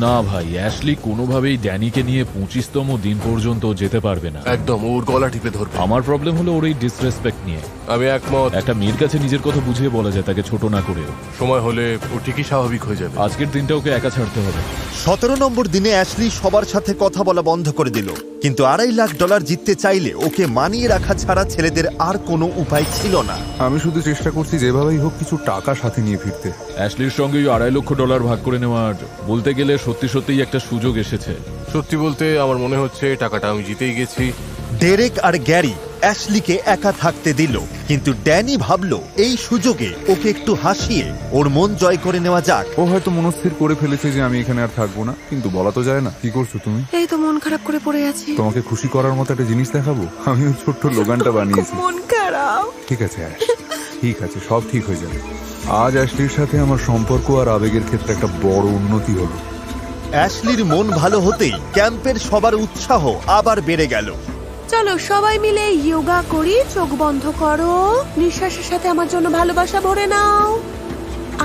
না ভাই, অ্যাশলি কোনোভাবেই ড্যানিকে নিয়ে 25তম দিন পর্যন্ত যেতে পারবে না। একদম ওর গলা টিপে ধরবে। আমার প্রবলেম হলো ওর এই ডিসরেসপেক্ট নিয়ে। আমি একমত। একটা মেয়ের কাছে নিজের কথা বুঝিয়ে বলা যায়, তাকে ছোট না করেও। সময় হলে ও ঠিকই স্বাভাবিক হয়ে যাবে। আজকের দিনটা ওকে একা ছাড়তে হবে। 17 নম্বর দিনে অ্যাশলি সবার সাথে কথা বলা বন্ধ করে দিল। কিন্তু $2.5 লাখ জিততে চাইলে ওকে মানিয়ে রাখা ছাড়া ছেলেদের আর কোনো উপায় ছিল না। আমি শুধু চেষ্টা করছি যেভাবেই হোক কিছু টাকা সাথে নিয়ে ফিরতে। অ্যাশলির সঙ্গে ওই $2.5 লক্ষ ভাগ করে নেওয়ার, বলতে গেলে সত্যি সত্যিই একটা সুযোগ এসেছে। সত্যি বলতে আমার মনে হচ্ছে টাকাটা আমি জিতেই গেছি। ডেরেক আর গ্যারি অ্যাশলিকে একা থাকতে দিল, কিন্তু ড্যানি ভাবলো এই সুযোগে ওকে একটু হাসিয়ে ওর মন জয় করে নেওয়া যাক। ও হয়তো মনস্থির করে ফেলেছে যে আমি এখানে আর থাকবো না, কিন্তু বলা তো যায় না। কি করছো তুমি? এই তো মন খারাপ করে পড়ে আছি। তোমাকে খুশি করার মতো একটা জিনিস দেখাবো। আমি ওই ছোট্ট লোগানটা বানিয়েছি। মন খারাপ। ঠিক আছে অ্যাশ, ঠিক আছে, সব ঠিক হয়ে যাবে। আজ অ্যাশলির সাথে আমার সম্পর্ক আর আবেগের ক্ষেত্রে একটা বড় উন্নতি হলো। অ্যাশলির মন ভালো হতেই ক্যাম্পের সবার উৎসাহ আবার বেড়ে গেল। চলো সবাই মিলে যোগা করি। চোখ বন্ধ করো, নিঃশ্বাসের সাথে আমার জন্য ভালোবাসা ভরে নাও,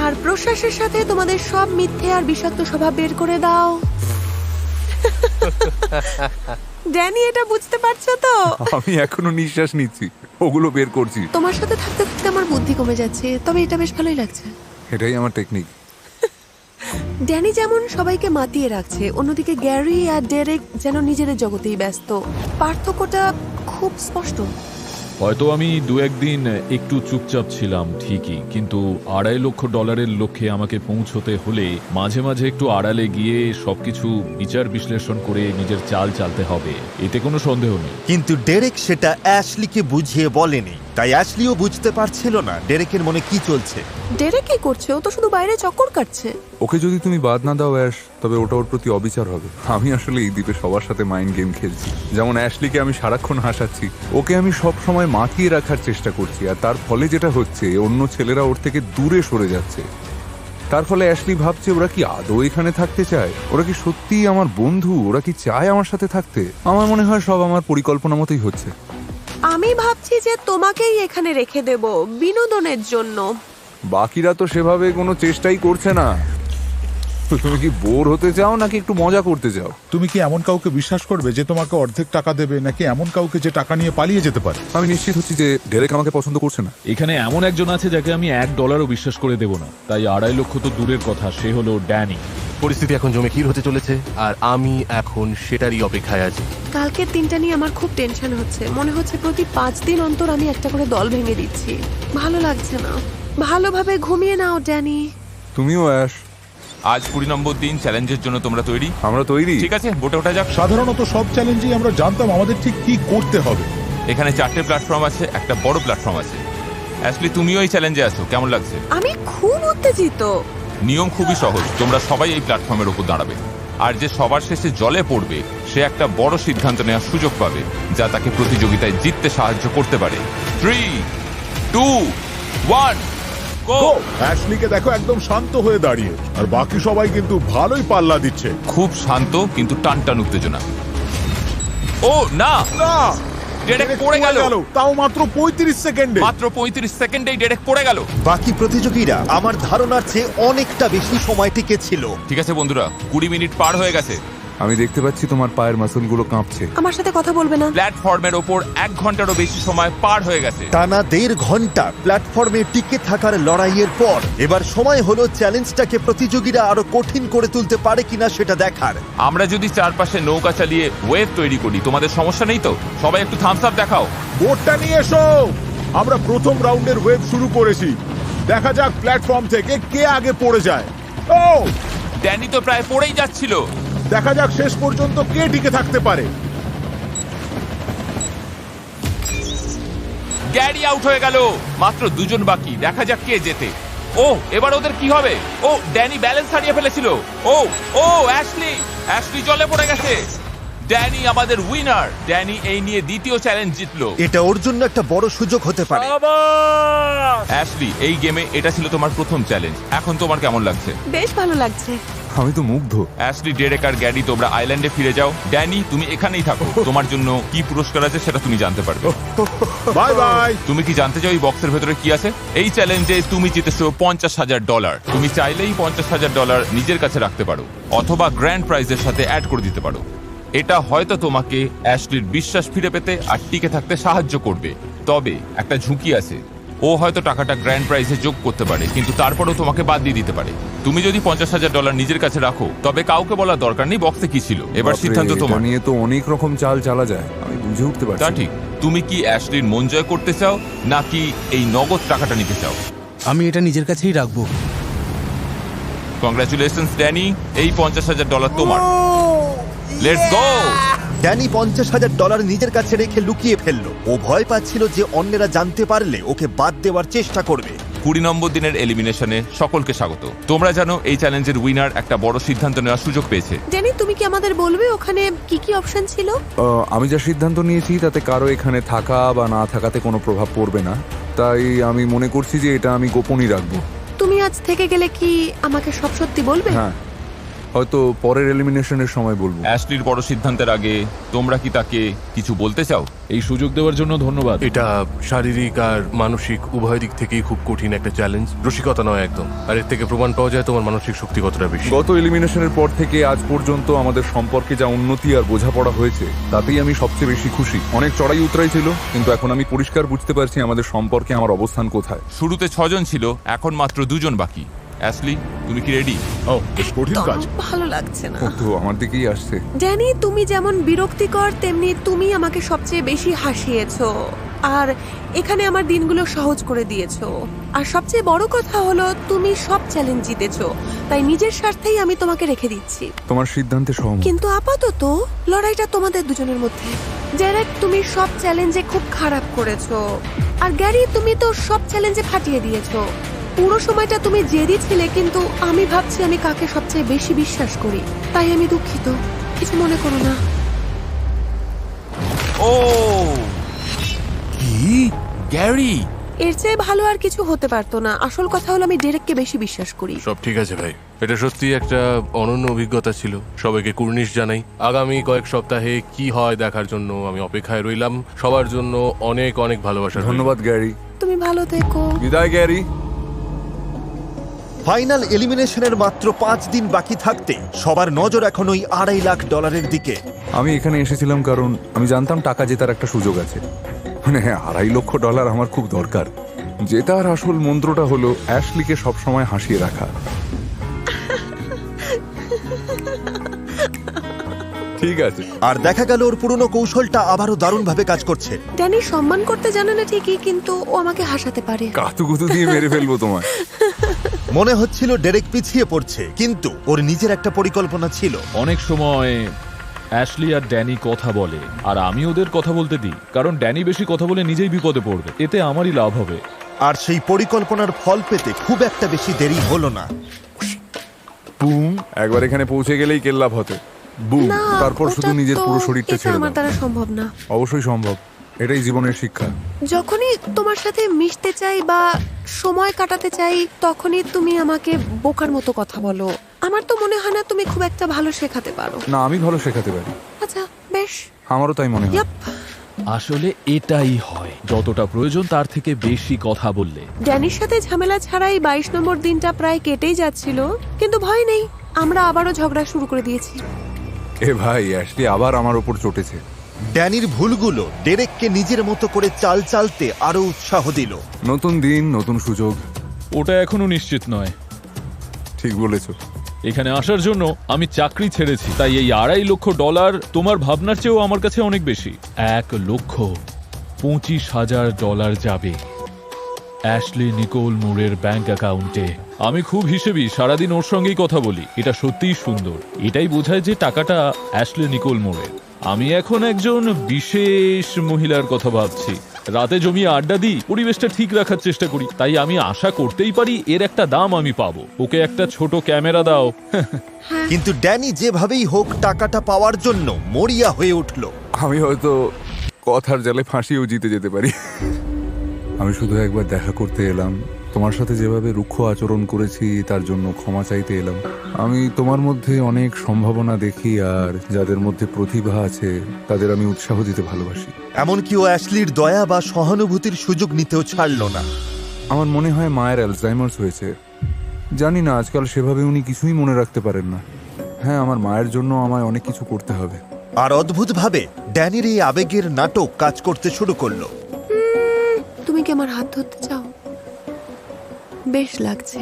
আর প্রশ্বাসের সাথে তোমাদের সব মিথ্যে আর বিষাক্ত স্বভাব বের করে দাও। ড্যানি, এটা বুঝতে পারছো তো? আমি এখনো নিঃশ্বাস নিচ্ছি, ওগুলো বের করছি। তোমার সাথে থাকতে থাকতে আমার বুদ্ধি কমে যাচ্ছে, তবে এটা বেশ ভালোই লাগছে। এটাই আমার টেকনিক। ড্যানি যেমন সবাইকে মাতিয়ে রাখছে, অন্যদিকে গ্যারি আর ডেরেক যেন নিজেদের জগতেই ব্যস্ত। পার্থক্যটা খুব স্পষ্ট। হয়তো আমি দু একদিন একটু চুপচাপ ছিলাম ঠিকই, কিন্তু $2.5 লাখ লক্ষ্যে আমাকে পৌঁছতে হলে মাঝে মাঝে একটু আড়ালে গিয়ে সবকিছু বিচার বিশ্লেষণ করে নিজের চাল চালতে হবে, এতে কোনো সন্দেহ নেই। কিন্তু ডেরেক সেটা অ্যাশলিকে বুঝিয়ে বলেনি, তাই অ্যাশলিও বুঝতে পারছিল না ডেরেকের মনে কি চলছে। ডেরেক কি করছে? ও তো শুধু বাইরে চক্কর কাটছে। ওকে যদি তুমি বাদ না দাও অ্যাশ, তবে ওটা ওর প্রতি অবিচার হবে। আমি আসলে এই দ্বীপে সবার সাথে মাইন্ড গেম খেলছি। যেমন অ্যাশলিকে আমি সারাক্ষণ হাসাচ্ছি, ওকে আমি সব সময় মাতিয়ে রাখার চেষ্টা করছি, আর তার ফলে যেটা হচ্ছে অন্য ছেলেরা ওর থেকে দূরে সরে যাচ্ছে। তার ফলে অ্যাশলি ভাবছে ওরা কি আদৌ এখানে থাকতে চায়, ওরা কি সত্যিই আমার বন্ধু, ওরা কি চায় আমার সাথে থাকতে। আমার মনে হয় সব আমার পরিকল্পনা মতোই হচ্ছে। আমি ভাবছি যে তোমাকেই এখানে রেখে দেব বিনোদনের জন্য। বাকিরা তো সেভাবে কোনো চেষ্টাই করছে না। তো তুমি কি বোর হতে চাও নাকি একটু মজা করতে চাও? তুমি কি এমন কাউকে বিশ্বাস করবে যে তোমাকে অর্ধেক টাকা দেবে, নাকি এমন কাউকে যে টাকা নিয়ে পালিয়ে যেতে পারে? আমি নিশ্চিত হচ্ছি যে ডেরেক আমাকে পছন্দ করছে না। এখানে এমন একজন আছে যাকে আমি $1 বিশ্বাস করে দেব না, তাই 2.5 লক্ষ তো দূরের কথা, সে হলো ড্যানি। পরিস্থিতি এখন জমে ক্ষীর হতে চলেছে, আর আমি এখন সেটারই অপেক্ষায় আছি। কালকের দিনটা নিয়ে আমার খুব টেনশন হচ্ছে। মনে হচ্ছে প্রতি 5 দিন অন্তর আমি একটা করে দল ভেঙে দিচ্ছি। ভালো লাগছে না। ভালোভাবে ঘুমিয়ে নাও ড্যানি। তুমিও অ্যাশ। আজ 20 নম্বর দিন, চ্যালেঞ্জের জন্য তোমরা তৈরি? আমরা তৈরি। ঠিক আছে, বোটে ওঠা যাক। সাধারণত সব চ্যালেঞ্জেই আমরা জানতাম আমাদের ঠিক কি করতে হবে। এখানে 4টে প্ল্যাটফর্ম আছে, একটা বড় প্ল্যাটফর্ম আছে। অ্যাশলি, তুমিও এই চ্যালেঞ্জে আছো, কেমন লাগছে? আমি খুব উত্তেজিত। নিয়ম খুবই সহজ, তোমরা সবাই এই প্ল্যাটফর্মের উপর দাঁড়াবে, আর যে সবার শেষে জলে পড়বে সে একটা বড় সিদ্ধান্ত নেওয়ার সুযোগ পাবে, যা তাকে প্রতিযোগিতায় জিততে সাহায্য করতে পারে। 3, 2, 1, গো! অ্যাশলিকে দেখো একদম শান্ত হয়ে দাঁড়িয়ে, আর বাকি সবাই কিন্তু ভালোই পাল্লা দিচ্ছে। খুব শান্ত কিন্তু টানটান উত্তেজনা। ও না, না, ডেরেক পড়ে গেল। তাও মাত্র 35 সেকেন্ডে। মাত্র 35 সেকেন্ডেই ডেরেক পড়ে গেল। বাকি প্রতিযোগীরা আমার ধারণার চেয়ে অনেকটা বেশি সময় টিকে ছিল। ঠিক আছে বন্ধুরা, 20 মিনিট পার হয়ে গেছে। আমি দেখতে পাচ্ছি তোমার পায়ের মাসলগুলো কাঁপছে। আমার সাথে কথা বলবে না? প্ল্যাটফর্মের ওপর 1 ঘন্টারও বেশি সময় পার হয়ে গেছে। টানা 1.5 ঘন্টা প্ল্যাটফর্মে টিকে থাকার লড়াইয়ের পর এবার সময় হলো চ্যালেঞ্জটাকে প্রতিযোগীরা আরো কঠিন করে তুলতে পারে কিনা সেটা দেখার। আমরা যদি চারপাশে নৌকা চালিয়ে ওয়েভ তৈরি করি, তোমাদের সমস্যা নেই তো? সবাই একটু থামস আপ দেখাও। বোটটা নিয়ে এসো। আমরা প্রথম রাউন্ডের ওয়েভ শুরু করেছি। দেখা যাক প্ল্যাটফর্ম থেকে কে আগে পড়ে যায়। ও, ড্যানি তো প্রায় পড়েই যাচ্ছিল। দেখা যাক শেষ পর্যন্ত কে টিকে থাকতে পারে। গ্যারি আউট হয়ে গেল। মাত্র 2 জন বাকি, দেখা যাক কে জেতে। ও, এবার ওদের কি হবে? ও, ড্যানি ব্যালেন্স হারিয়ে ফেলেছিল। ও ও অ্যাশলি জলে পড়ে গেছে। ড্যানি আমাদের উইনার। ড্যানি এই নিয়ে দ্বিতীয় চ্যালেঞ্জ জিতলো। এটা ওর জন্য একটা বড় সুযোগ হতে পারে। অ্যাশলি, এই গেমে এটা ছিল তোমার প্রথম চ্যালেঞ্জ। এখন তোমার কেমন লাগছে? বেশ ভালো লাগছে। আমি তো মুগ্ধ। অ্যাশলি, ডেরেক আর গ্যারি তোমরা আইল্যান্ডে ফিরে যাও। ড্যানি, তুমি এখানেই থাকো। তোমার জন্য কি পুরস্কার আছে সেটা তুমি জানতে পারবে। Bye bye. তুমি কি জানতে চাও এই বক্সের ভেতরে কি আছে? এই চ্যালেঞ্জে তুমি জিতেছো $50,000। তুমি চাইলেই $50,000 নিজের কাছে রাখতে পারো, অথবা গ্র্যান্ড প্রাইজের সাথে অ্যাড করে দিতে পারো। এটা হয়তো তোমাকে অ্যাশলির বিশ্বাস ফিরে পেতে আর টিকে থাকতে সাহায্য করবে। তবে একটা ঝুঁকি আছে, ও হয়তো টাকাটা গ্র্যান্ড প্রাইজে যোগ করতে পারে, কিন্তু তারপরেও তোমাকে বাদ দিয়ে দিতে পারে। তুমি যদি $50,000 নিজের কাছে রাখো, তবে কাউকে বলার দরকার নেই বক্সে কি ছিল। এবার সিদ্ধান্ত তোমার। এটা নিয়ে তো অনেক রকম চাল চালা যায়, আমি বুঝে উঠতে পারছি তা না। ঠিক, তুমি কি অ্যাশলির মন জয় করতে চাও, নাকি এই নগদ টাকাটা নিতে চাও? আমি এটা নিজের কাছেই রাখবো। কংগ্রাচুলেশনস ড্যানি, এই $50,000 তোমার। Let's go! ড্যানি $50,000 নিজের কাছে রেখে লুকিয়ে ফেললো। ও ভয় পাচ্ছিল যে অন্যেরা জানতে পারলে ওকে বাদ দেওয়ার চেষ্টা করবে। 20 নম্বর দিনের এলিমিনেশনে সকলকে স্বাগত। তোমরা জানো এই চ্যালেঞ্জের উইনার একটা বড় সিদ্ধান্ত নেওয়ার সুযোগ পেয়েছে। ড্যানি, তুমি কি আমাদের বলবে ওখানে কি কি অপশন ছিল? আমি যা সিদ্ধান্ত নিয়েছি তাতে কারো এখানে থাকা বা না থাকাতে কোনো প্রভাব পড়বে না, তাই আমি মনে করছি যে এটা আমি গোপনই রাখবো। তুমি আজ থেকে গেলে কি আমাকে সব সত্যি বলবে? হ্যাঁ, হয়তো পরের এলিমিনেশনের সময় বলবো। অ্যাশলির বড় সিদ্ধান্তের আগে তোমরা কি তাকে কিছু বলতে চাও? এই সুযোগ দেওয়ার জন্য ধন্যবাদ। এটা শারীরিক আর মানসিক উভয় দিক থেকেই খুব কঠিন একটা চ্যালেঞ্জ, রসিকতা নয় একদম। আর এর থেকে প্রমাণ পাওয়া যায় তোমার মানসিক শক্তি কতটা বেশি। গত এলিমিনেশনের পর থেকে আজ পর্যন্ত আমাদের সম্পর্কে যা উন্নতি আর বোঝাপড়া হয়েছে তাতেই আমি সবচেয়ে বেশি খুশি। অনেক চড়াই উতরাই ছিল, কিন্তু এখন আমি পরিষ্কার বুঝতে পারছি আমাদের সম্পর্কে আমার অবস্থান কোথায়। শুরুতে 6 জন ছিল, এখন মাত্র 2 জন বাকি। অ্যাশলি, তুমি কি রেডি? ও বেশ কঠিন কাজ। ভালো লাগছে না। ও তো আমার দিকেই আসছে। ড্যানি, তুমি যেমন বিরক্তিকর তেমনি তুমি আমাকে সবচেয়ে বেশি হাসিয়েছো, আর এখানে আমার দিনগুলো সহজ করে দিয়েছো। আর সবচেয়ে বড় কথা হলো তুমি সব চ্যালেঞ্জ জিতেছো, তাই নিজের স্বার্থেই আমি তোমাকে রেখে দিচ্ছি। তোমার সিদ্ধান্তে সহমত। কিন্তু আপাতত লড়াইটা তোমাদের দুজনের মধ্যে। ডেরেক, তুমি সব চ্যালেঞ্জে খুব খারাপ করেছো, আর গ্যারি, তুমি তো সব চ্যালেঞ্জে ফাটিয়ে দিয়েছো। পুরো সময়টা তুমি জেদি ছিলে, কিন্তু আমি ভাবছি আমি কাকে সবচেয়ে বেশি বিশ্বাস করি। তাই আমি দুঃখিত, কিছু মনে করো না। ও কি গ্যারি? এর চেয়ে ভালো আর কিছু হতে পারতো না। আসল কথা হলো আমি ডেরেককে বেশি বিশ্বাস করি। সব ঠিক আছে ভাই, এটা সত্যি একটা অনন্য অভিজ্ঞতা ছিল। সবাইকে কুর্নিশ জানাই। আগামী কয়েক সপ্তাহে কি হয় দেখার জন্য আমি অপেক্ষায় রইলাম। সবার জন্য অনেক অনেক ভালোবাসা। ধন্যবাদ গ্যারি। তুমি ভালো থেকো। বিদায় গ্যারি। ফাইনাল এলিমিনেশনের মাত্র 5 দিন বাকি থাকতে সবার নজর এখন ওই $2.5 লাখ দিকে। আমি এখানে এসেছিলাম কারণ আমি জানতাম টাকা জেতার একটা সুযোগ আছে। মানে $2.5 লক্ষ আমার খুব দরকার। জেতার আসল মন্ত্রটা হলো অ্যাশলিকে সবসময় হাসিয়ে রাখা। ঠিক আছে। আর দেখা গেল ওর পুরনো কৌশলটা আবারও দারুণভাবে কাজ করছে। ড্যানি সম্মান করতে জানে না ঠিকই, কিন্তু ও আমাকে হাসাতে পারে। কাতুকুতু দিয়ে মেরে ফেলবো তোমায়। মনে হচ্ছিল ডেরেক পিছিয়ে পড়ছে, কিন্তু ওর নিজের একটা পরিকল্পনা ছিল। অনেক সময় অ্যাশলি আর ড্যানি কথা বলে, আর আমি ওদের কথা বলতে দিই, কারণ ড্যানি বেশি কথা বলে নিজেই বিপদে পড়বে, এতে আমারই লাভ হবে। আর সেই পরিকল্পনার ফল পেতে খুব একটা বেশি দেরি হলো না। বুম, একবার এখানে পৌঁছে গেলেই কেল্লাভ হতে। বুম, না, তারপর শুধু ওটা নিজের তো- পুরো শরীরটা এটা ছেড়ে আমার দাও। দ্বারা সম্ভব না। অবশ্যই সম্ভব, এটাই জীবনের শিক্ষা। যখনই তোমার সাথে মিশতে চাই বা সময় কাটাতে চাই, তখনই তুমি আমাকে বোকার মতো কথা বলো। আমার তো মনে হয় না তুমি খুব একটা ভালো শেখাতে পারো। না, আমি ভালো শেখাতে পারি। আচ্ছা, বেশ। আমারও তাই মনে হয়। ইয়াপ। আসলে এটাই হয়, যতটা প্রয়োজন তার থেকে বেশি কথা বললে। ড্যানির সাথে ঝামেলা ছাড়াই 22 নম্বর দিনটা প্রায় কেটেই যাচ্ছিল, কিন্তু ভয় নেই, আমরা আবারও ঝগড়া শুরু করে দিয়েছি। এ ভাই, অ্যাশলি আবার আমার ওপর চটেছে। ড্যানির ভুলগুলো ডেরেককে নিজের মতো করে চাল চালতে আরো উৎসাহ দিল। নতুন দিন, নতুন সুযোগ। ওটা এখনো নিশ্চিত নয়। ঠিক বলেছো। এখানে আসার জন্য আমি চাকরি ছেড়েছি, তাই এই $2.5 লক্ষ তোমার ভাবনার চেয়েও আমার কাছে অনেক বেশি। $1,25,000 যাবে অ্যাশলি নিকোল মুরের ব্যাংক অ্যাকাউন্টে। আমি খুব হিসেবি, সারাদিন ওর সঙ্গেই কথা বলি। এটা সত্যিই সুন্দর। এটাই বোঝায় যে টাকাটা অ্যাশলি নিকোল মুরের। আমি এখন একজন বিশেষ মহিলার কথা ভাবছি। রাতে জমিয়ে আড্ডা দিই, পরিবেশটা ঠিক রাখার চেষ্টা করি, তাই আমি আশা করতেই পারি এর একটা দাম আমি পাবো। ওকে একটা ছোট ক্যামেরা দাও। কিন্তু ড্যানি যেভাবেই হোক টাকাটা পাওয়ার জন্য মরিয়া হয়ে উঠল। আমি হয়তো কথার জালে ফাঁসিয়েও জিতে যেতে পারি। আমি শুধু একবার দেখা করতে এলাম। তোমার সাথে যেভাবে রুক্ষ আচরণ করেছি তার জন্য ক্ষমা চাইতে এলাম। আমি তোমার মধ্যে অনেক সম্ভাবনা দেখি, আর যাদের মধ্যে প্রতিভা আছে তাদের আমি উৎসাহ দিতে ভালোবাসি। এমনকি ও অ্যাশলির দয়া বা সহানুভূতির সুযোগ নিতেও ছাড়ল না। আমার মনে হয় মায়ের অ্যালজাইমার্স হয়েছে। জানি না, আজকাল সেভাবে উনি কিছুই মনে রাখতে পারেন না। হ্যাঁ, আমার মায়ের জন্য আমায় অনেক কিছু করতে হবে। আর অদ্ভুতভাবে ড্যানির এই আবেগের নাটক কাজ করতে শুরু করলো। তুমি কি আমার হাত ধরতে চাও? বেশ লাগছে।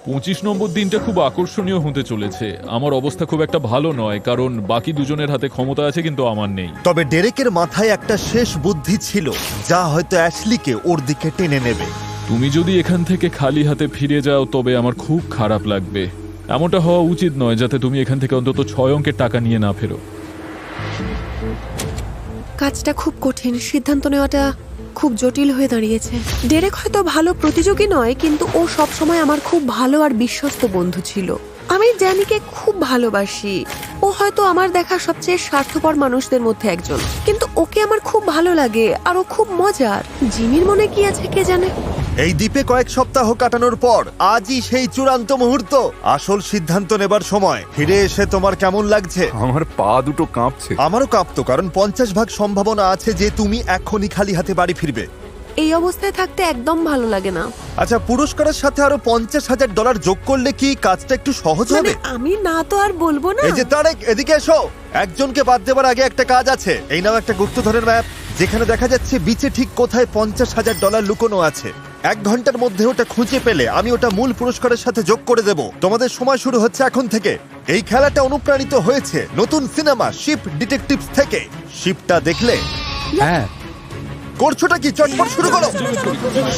25 নম্বর দিনটা খুব আকর্ষণীয় হতে চলেছে। আমার অবস্থা খুব একটা ভালো নয়, কারণ বাকি দুজনের হাতে ক্ষমতা আছে, কিন্তু আমার নেই। তবে ডেরেকের মাথায় একটা শেষ বুদ্ধি ছিল, যা হয়তো অ্যাশলিকে ওর দিকে টেনে নেবে। তুমি যদি এখান থেকে খালি হাতে ফিরে যাও তবে আমার খুব খারাপ লাগবে। এমনটা হওয়া উচিত নয়, যাতে তুমি এখান থেকে অন্তত 6 অঙ্কের টাকা নিয়ে না ফেরো। কাজটা খুব কঠিন, সিদ্ধান্ত নেওয়াটা খুব জটিল হয়ে দাঁড়িয়েছে। ডেরেক হয়তো ভালো প্রতিযোগী নয়, কিন্তু ও সবসময় আমার খুব ভালো আর বিশ্বস্ত বন্ধু ছিল। আমি ড্যানিকে খুব ভালোবাসি। ও হয়তো আমার দেখা সবচেয়ে স্বার্থপর মানুষদের মধ্যে একজন, কিন্তু ওকে আমার খুব ভালো লাগে আর ও খুব মজার। জিমির মনে কি আছে কে জানে। এই দ্বীপে কয়েক সপ্তাহ কাটানোর পর আজই সেই চূড়ান্ত মুহূর্ত, আসল সিদ্ধান্ত নেবার সময়। ফিরে এসে তোমার কেমন লাগছে? আমার পা দুটো কাঁপছে। আমারও কাঁপতো, কারণ 50% সম্ভাবনা আছে যে তুমি এখনই খালি হাতে বাড়ি ফিরবে। এই অবস্থায় থাকতে একদম ভালো লাগে না। আচ্ছা, পুরস্কারের সাথে আরো $50,000 যোগ করলে কি কাজটা একটু সহজ মানে হবে? আমি না তো আর বলবো না। এই যে তারেক, এদিকে এসো। একজনকে বাদ দেবার আগে একটা কাজ আছে। এই নাও একটা গুপ্তধনের ম্যাপ, যেখানে দেখা যাচ্ছে বিচে ঠিক কোথায় $50,000 লুকোনো আছে। 1 ঘন্টার মধ্যে ওটা খুঁজে পেলে আমি ওটা মূল পুরস্কারের সাথে যোগ করে দেব। তোমাদের সময় শুরু হচ্ছে এখন থেকে। এই খেলাটা অনুপ্রাণিত হয়েছে নতুন সিনেমা শিপ ডিটেকটিভস থেকে। শিপটা দেখলে? হ্যাঁ, করছোটা কি? চটপট শুরু করো।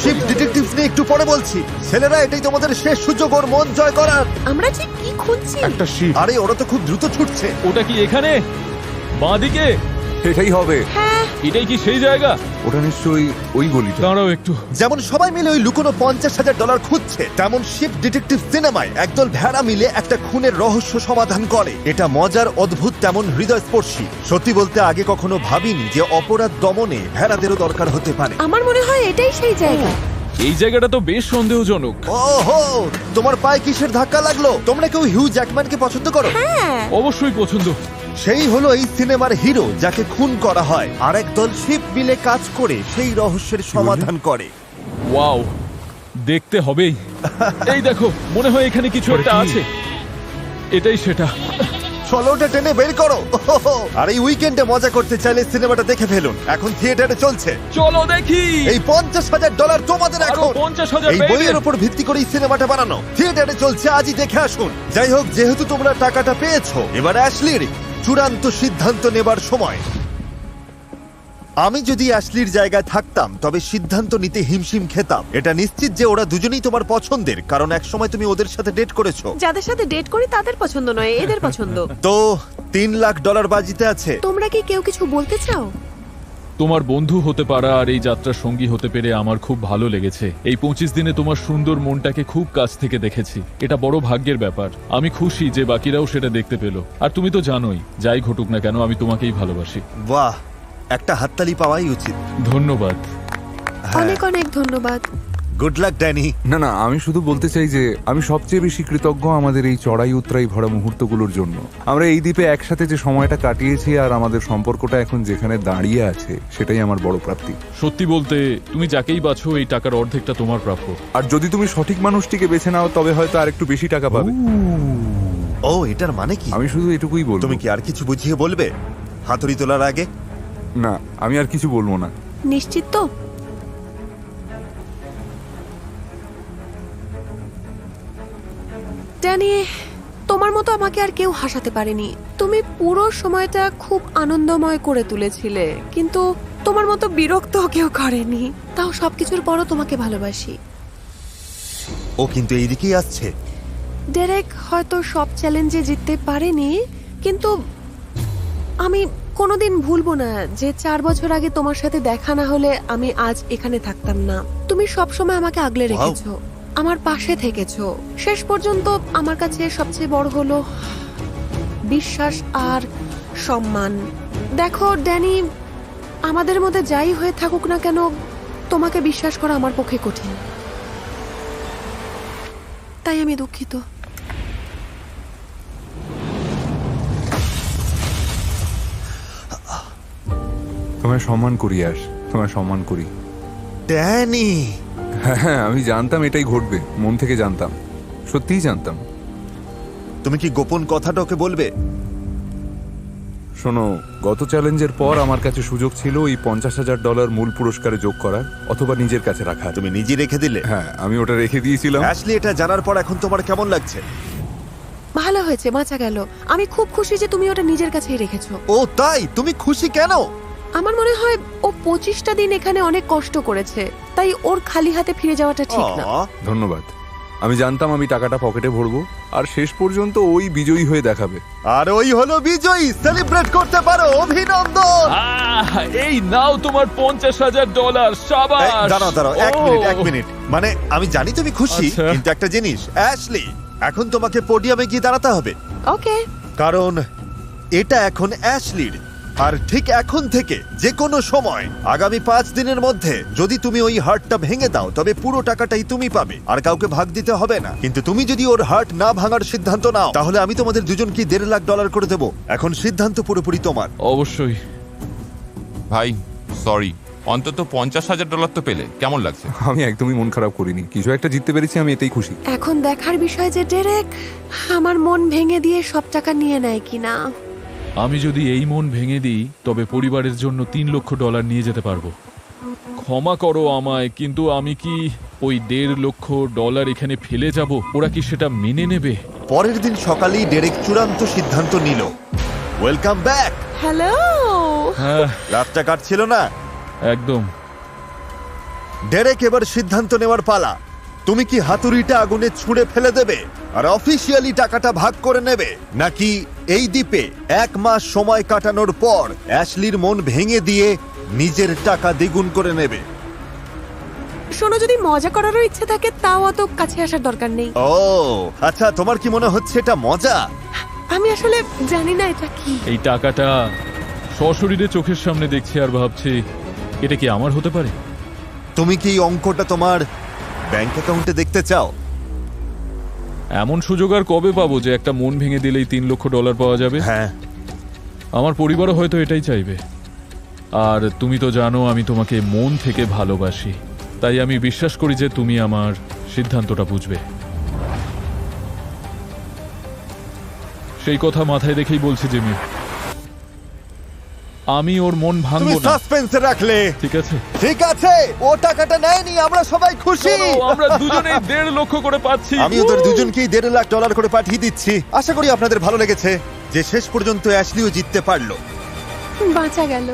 শিপ ডিটেকটিভস নিয়ে একটু পরে বলছি। ছেলেরা, এটাই তোমাদের শেষ সুযোগ ওর মন জয় করার। আমরা যে কি খুঁজছি? একটা শিপ। আরে ওরা তো খুব দ্রুত ছুটছে। ওটা কি এখানে বাঁদিকে? এটাই হবে। এটাই কি সেই জায়গা? ওটা নিশ্চয়ই ওই গলিটা। দাঁড়াও একটু। যেমন সবাই মিলে ওই লুকোনো $50,000 খুঁজছে, তেমন শিপ ডিটেকটিভ সিনেমায় একদল ভেড়া মিলে একটা খুনের রহস্য সমাধান করে। এটা মজার, অদ্ভুত, তেমন হৃদয়স্পর্শী। সত্যি বলতে আগে কখনো ভাবিনি যে অপরাধ দমনে ভেড়াদেরও দরকার হতে পারে। আমার মনে হয় এটাই সেই জায়গা। এই জায়গাটা তো বেশ সন্দেহজনক। ওহো, তোমার পায়ে কিসের ধাক্কা লাগলো? তোমরা কেউ হিউ জ্যাকম্যানকে পছন্দ করো? অবশ্যই পছন্দ। সেই হলো এই সিনেমার হিরো যাকে খুন করা হয়, আর একদল শিপ মিলে কাজ করে সেই রহস্যের সমাধান করে। ওয়াও, দেখতে হবেই। এই দেখো, মনে হয় এখানে কিছু একটা আছে। এটাই সেটা। চলো ওটা টেনে বের করো। ওহো, আর এই উইকেন্ডে মজা করতে চাইলে সিনেমাটা দেখে ফেলুন, এখন থিয়েটারে চলছে। চলো দেখি। এই $50,000 তোমাদের আরো এখন। 50,000 এই বইয়ের উপর ভিত্তি করে এই সিনেমাটা বানানো। থিয়েটারে চলছে, আজই দেখে আসুন। যাই হোক, যেহেতু তোমরা টাকাটা পেয়েছো, এবার অ্যাশলির চূড়ান্ত সিদ্ধান্ত নেবার সময়। আমি যদি অ্যাশলির জায়গায় থাকতাম তবে সিদ্ধান্ত নিতে হিমশিম খেতাম। এটা নিশ্চিত যে ওরা দুজনেই তোমার পছন্দের, কারণ একসময় তুমি ওদের সাথে ডেট করেছো। যাদের সাথে ডেট করি তাদের পছন্দ নয়, এদের পছন্দ। তো $3 লাখ বাজিতে আছে। তোমরা কি কেউ কিছু বলতে চাও? তোমার বন্ধু হতে পারা আর এই যাত্রার সঙ্গী হতে পেরে আমার খুব ভালো লেগেছে। এই 25 দিনে তোমার সুন্দর মনটাকে খুব কাছ থেকে দেখেছি। এটা বড় ভাগ্যের ব্যাপার। আমি খুশি যে বাকিরাও সেটা দেখতে পেল। আর তুমি তো জানোই, যাই ঘটুক না কেন, আমি তোমাকেই ভালোবাসি। বাহ, একটা হাততালি পাওয়াই উচিত। ধন্যবাদ। অনেক অনেক ধন্যবাদ। Good luck Danny. না না, আমি শুধু বলতে চাই যে আমি সবচেয়ে বেশি কৃতজ্ঞ আমাদের এই চড়াই উতরাই ভরা মুহূর্তগুলোর জন্য। আমরা এই দ্বীপে একসাথে যে সময়টা কাটিয়েছি আর আমাদের সম্পর্কটা এখন যেখানে দাঁড়িয়ে আছে, সেটাই আমার বড় প্রাপ্তি। সত্যি বলতে, তুমি যাকেই বাছো এই টাকার অর্ধেকটা তোমার প্রাপ্য। আর যদি তুমি সঠিক মানুষটিকে বেছে নাও, তবে হয়তো আর একটু বেশি টাকা পাবে। ও, এটার মানে কি? আমি শুধু এটুকুই বলবো। তুমি কি আর কিছু বুঝিয়ে বলবে হাতুড়ি তোলার আগে? না, আমি আর কিছু বলবো না। নিশ্চিত তো? ড্যানি, তোমার মতো আমাকে আর কেউ হাসাতে পারেনি। তুমি পুরো সময়টা খুব আনন্দময় করে তুলেছিলে, কিন্তু তোমার মতো বিরক্ত কেউ করেনি। তাও সবকিছুর পরও তোমাকে ভালোবাসি। ও কিন্তু এইদিকেই আসছে। ডেরেক হয়তো সব চ্যালেঞ্জে জিততে পারেনি, কিন্তু আমি কোনোদিন ভুলবো না যে 4 বছর আগে তোমার সাথে দেখা না হলে আমি আজ এখানে থাকতাম না। তুমি সবসময় আমাকে আগলে রেখেছো, আমার পাশে থেকেছো। শেষ পর্যন্ত আমার কাছে সবচেয়ে বড় হলো বিশ্বাস আর সম্মান। দেখো ড্যানি, আমাদের মধ্যে যাই হয়ে থাকুক না কেন, তোমাকে বিশ্বাস করা আমার পক্ষে কঠিন। তাই আমি দুঃখিত। তোমায় সম্মান করি, আস তোমায় সম্মান করি। ড্যানি, হ্যাঁ, আমি জানতাম এটাই ঘটবে, মন থেকে জানতাম, সত্যিই জানতাম। তুমি কি গোপন কথাটা ওকে বলবে? শোনো, গত চ্যালেঞ্জের পর আমার কাছে সুযোগ ছিল এই $50,000 মূল পুরস্কারে যোগ করার অথবা নিজের কাছে রাখার। তুমি নিজে রেখে দিলে। হ্যাঁ, আমি ওটা রেখে দিয়েছিলাম। অ্যাশলি, এটা জানার পর এখন তোমার কেমন লাগছে? ভালো হয়েছে, বাঁচা গেল। আমি খুব খুশি যে তুমি ওটা নিজের কাছেই রেখেছো। ও তাই? তুমি খুশি কেন? আমার মনে হয় ও 25টা দিন এখানে অনেক কষ্ট করেছে, তাই ওর খালি হাতে ফিরে যাওয়াটা ঠিক না। ধন্যবাদ। আমি জানতাম আমি টাকাটা পকেটে ভরবো, আর শেষ পর্যন্ত ওই বিজয়ী হয়ে দেখাবে। আর ওই হলো বিজয়ী। সেলিব্রেট করতে পারো। অভিনন্দন। এই নাও তোমার $50,000। শাবাশ। দাঁড়াও, এক মিনিট। মানে আমি জানি তুমি খুশি, আচ্ছা। কিন্তু একটা জিনিস, অ্যাশলি, এখন তোমাকে পোডিয়ামে গিয়ে দাঁড়াতে হবে, ওকে। কারণ এটা এখন অ্যাশলির। আর ঠিক এখন থেকে যে কোনো সময় আগামী 5 দিনের মধ্যে যদি তুমি ওই হার্টটা ভেঙে দাও, তবে পুরো টাকাটাই তুমি পাবে, আর কাউকে ভাগ দিতে হবে না। কিন্তু তুমি যদি ওর হার্ট না ভাঙার সিদ্ধান্ত নাও, তাহলে আমি তোমাদের দুজনকে $1.5 লাখ করে দেবো। এখন সিদ্ধান্ত পুরোপুরি তোমার। অবশ্যই। ভাই সরি, অন্তত $50,000 তো পেলে, কেমন লাগছে? আমি একদমই মন খারাপ করিনি, কিছু একটা জিততে পেরেছি, আমি এতেই খুশি। এখন দেখার বিষয় যে ডেরেক আমার মন ভেঙে দিয়ে সব টাকা নিয়ে নেয় কিনা। আমি যদি এই মন ভেঙে দিই, তবে পরিবারের জন্য $3 লক্ষ নিয়ে যেতে পারবো। ক্ষমা করো আমায়, কিন্তু আমি কি ওই $1.5 লক্ষ এখানে ফেলে যাব? ওরা কি সেটা মেনে নেবে? পরের দিন সকালেই ডেরেক চূড়ান্ত সিদ্ধান্ত নিল। Welcome back. হ্যালো। হ্যাঁ, রাতটা কাটছিল না। একদম। ডেরেক এবার সিদ্ধান্ত নেওয়ার পালা। তুমি কি হাতুড়িটা আগুনে ছুঁড়ে ফেলে দেবে আর অফিসিয়ালি টাকাটা ভাগ করে নেবে, নাকি এই দ্বীপে 1 মাস সময় কাটানোর পর অ্যাশলির মন ভেঙে দিয়ে নিজের টাকা দ্বিগুণ করে নেবে? শোনো, যদি মজা করারও ইচ্ছে থাকে তাও অত কাছে আসার দরকার নেই। ও আচ্ছা, তোমার কি মনে হচ্ছে এটা মজা? আমি আসলে জানি না এটা কি। এই টাকাটা সশরীরে চোখের সামনে দেখছি আর ভাবছি এটা কি আমার হতে পারে? তুমি কি এই অঙ্কটা তোমার ব্যাংক অ্যাকাউন্টে দেখতে চাও? এমন সুযোগ আর কবে পাবো যে একটা মন ভেঙে দিলেই $3 লক্ষ পাওয়া যাবে? হ্যাঁ, আমার পরিবারও হয়তো এটাই চাইবে। আর তুমি তো জানো আমি তোমাকে মন থেকে ভালোবাসি, তাই আমি বিশ্বাস করি যে তুমি আমার সিদ্ধান্তটা বুঝবে। সেই কথা মাথায় রেখেই বলছি জিমি, আমি ওর মন তুমি ভাঙবো না। সাসপেন্সে রাখলে। ঠিক আছে, ঠিক আছে, ও টাকাটা নেয়নি, আমরা সবাই খুশি। চলো, আমরা দুজনেই $1.5 লক্ষ করে পাচ্ছি। আমি ওদের দুজনকেই $1.5 লাখ করে পাঠিয়ে দিচ্ছি। আশা করি আপনাদের ভালো লেগেছে যে শেষ পর্যন্ত অ্যাশলিও জিততে পারলো। বাঁচা গেল।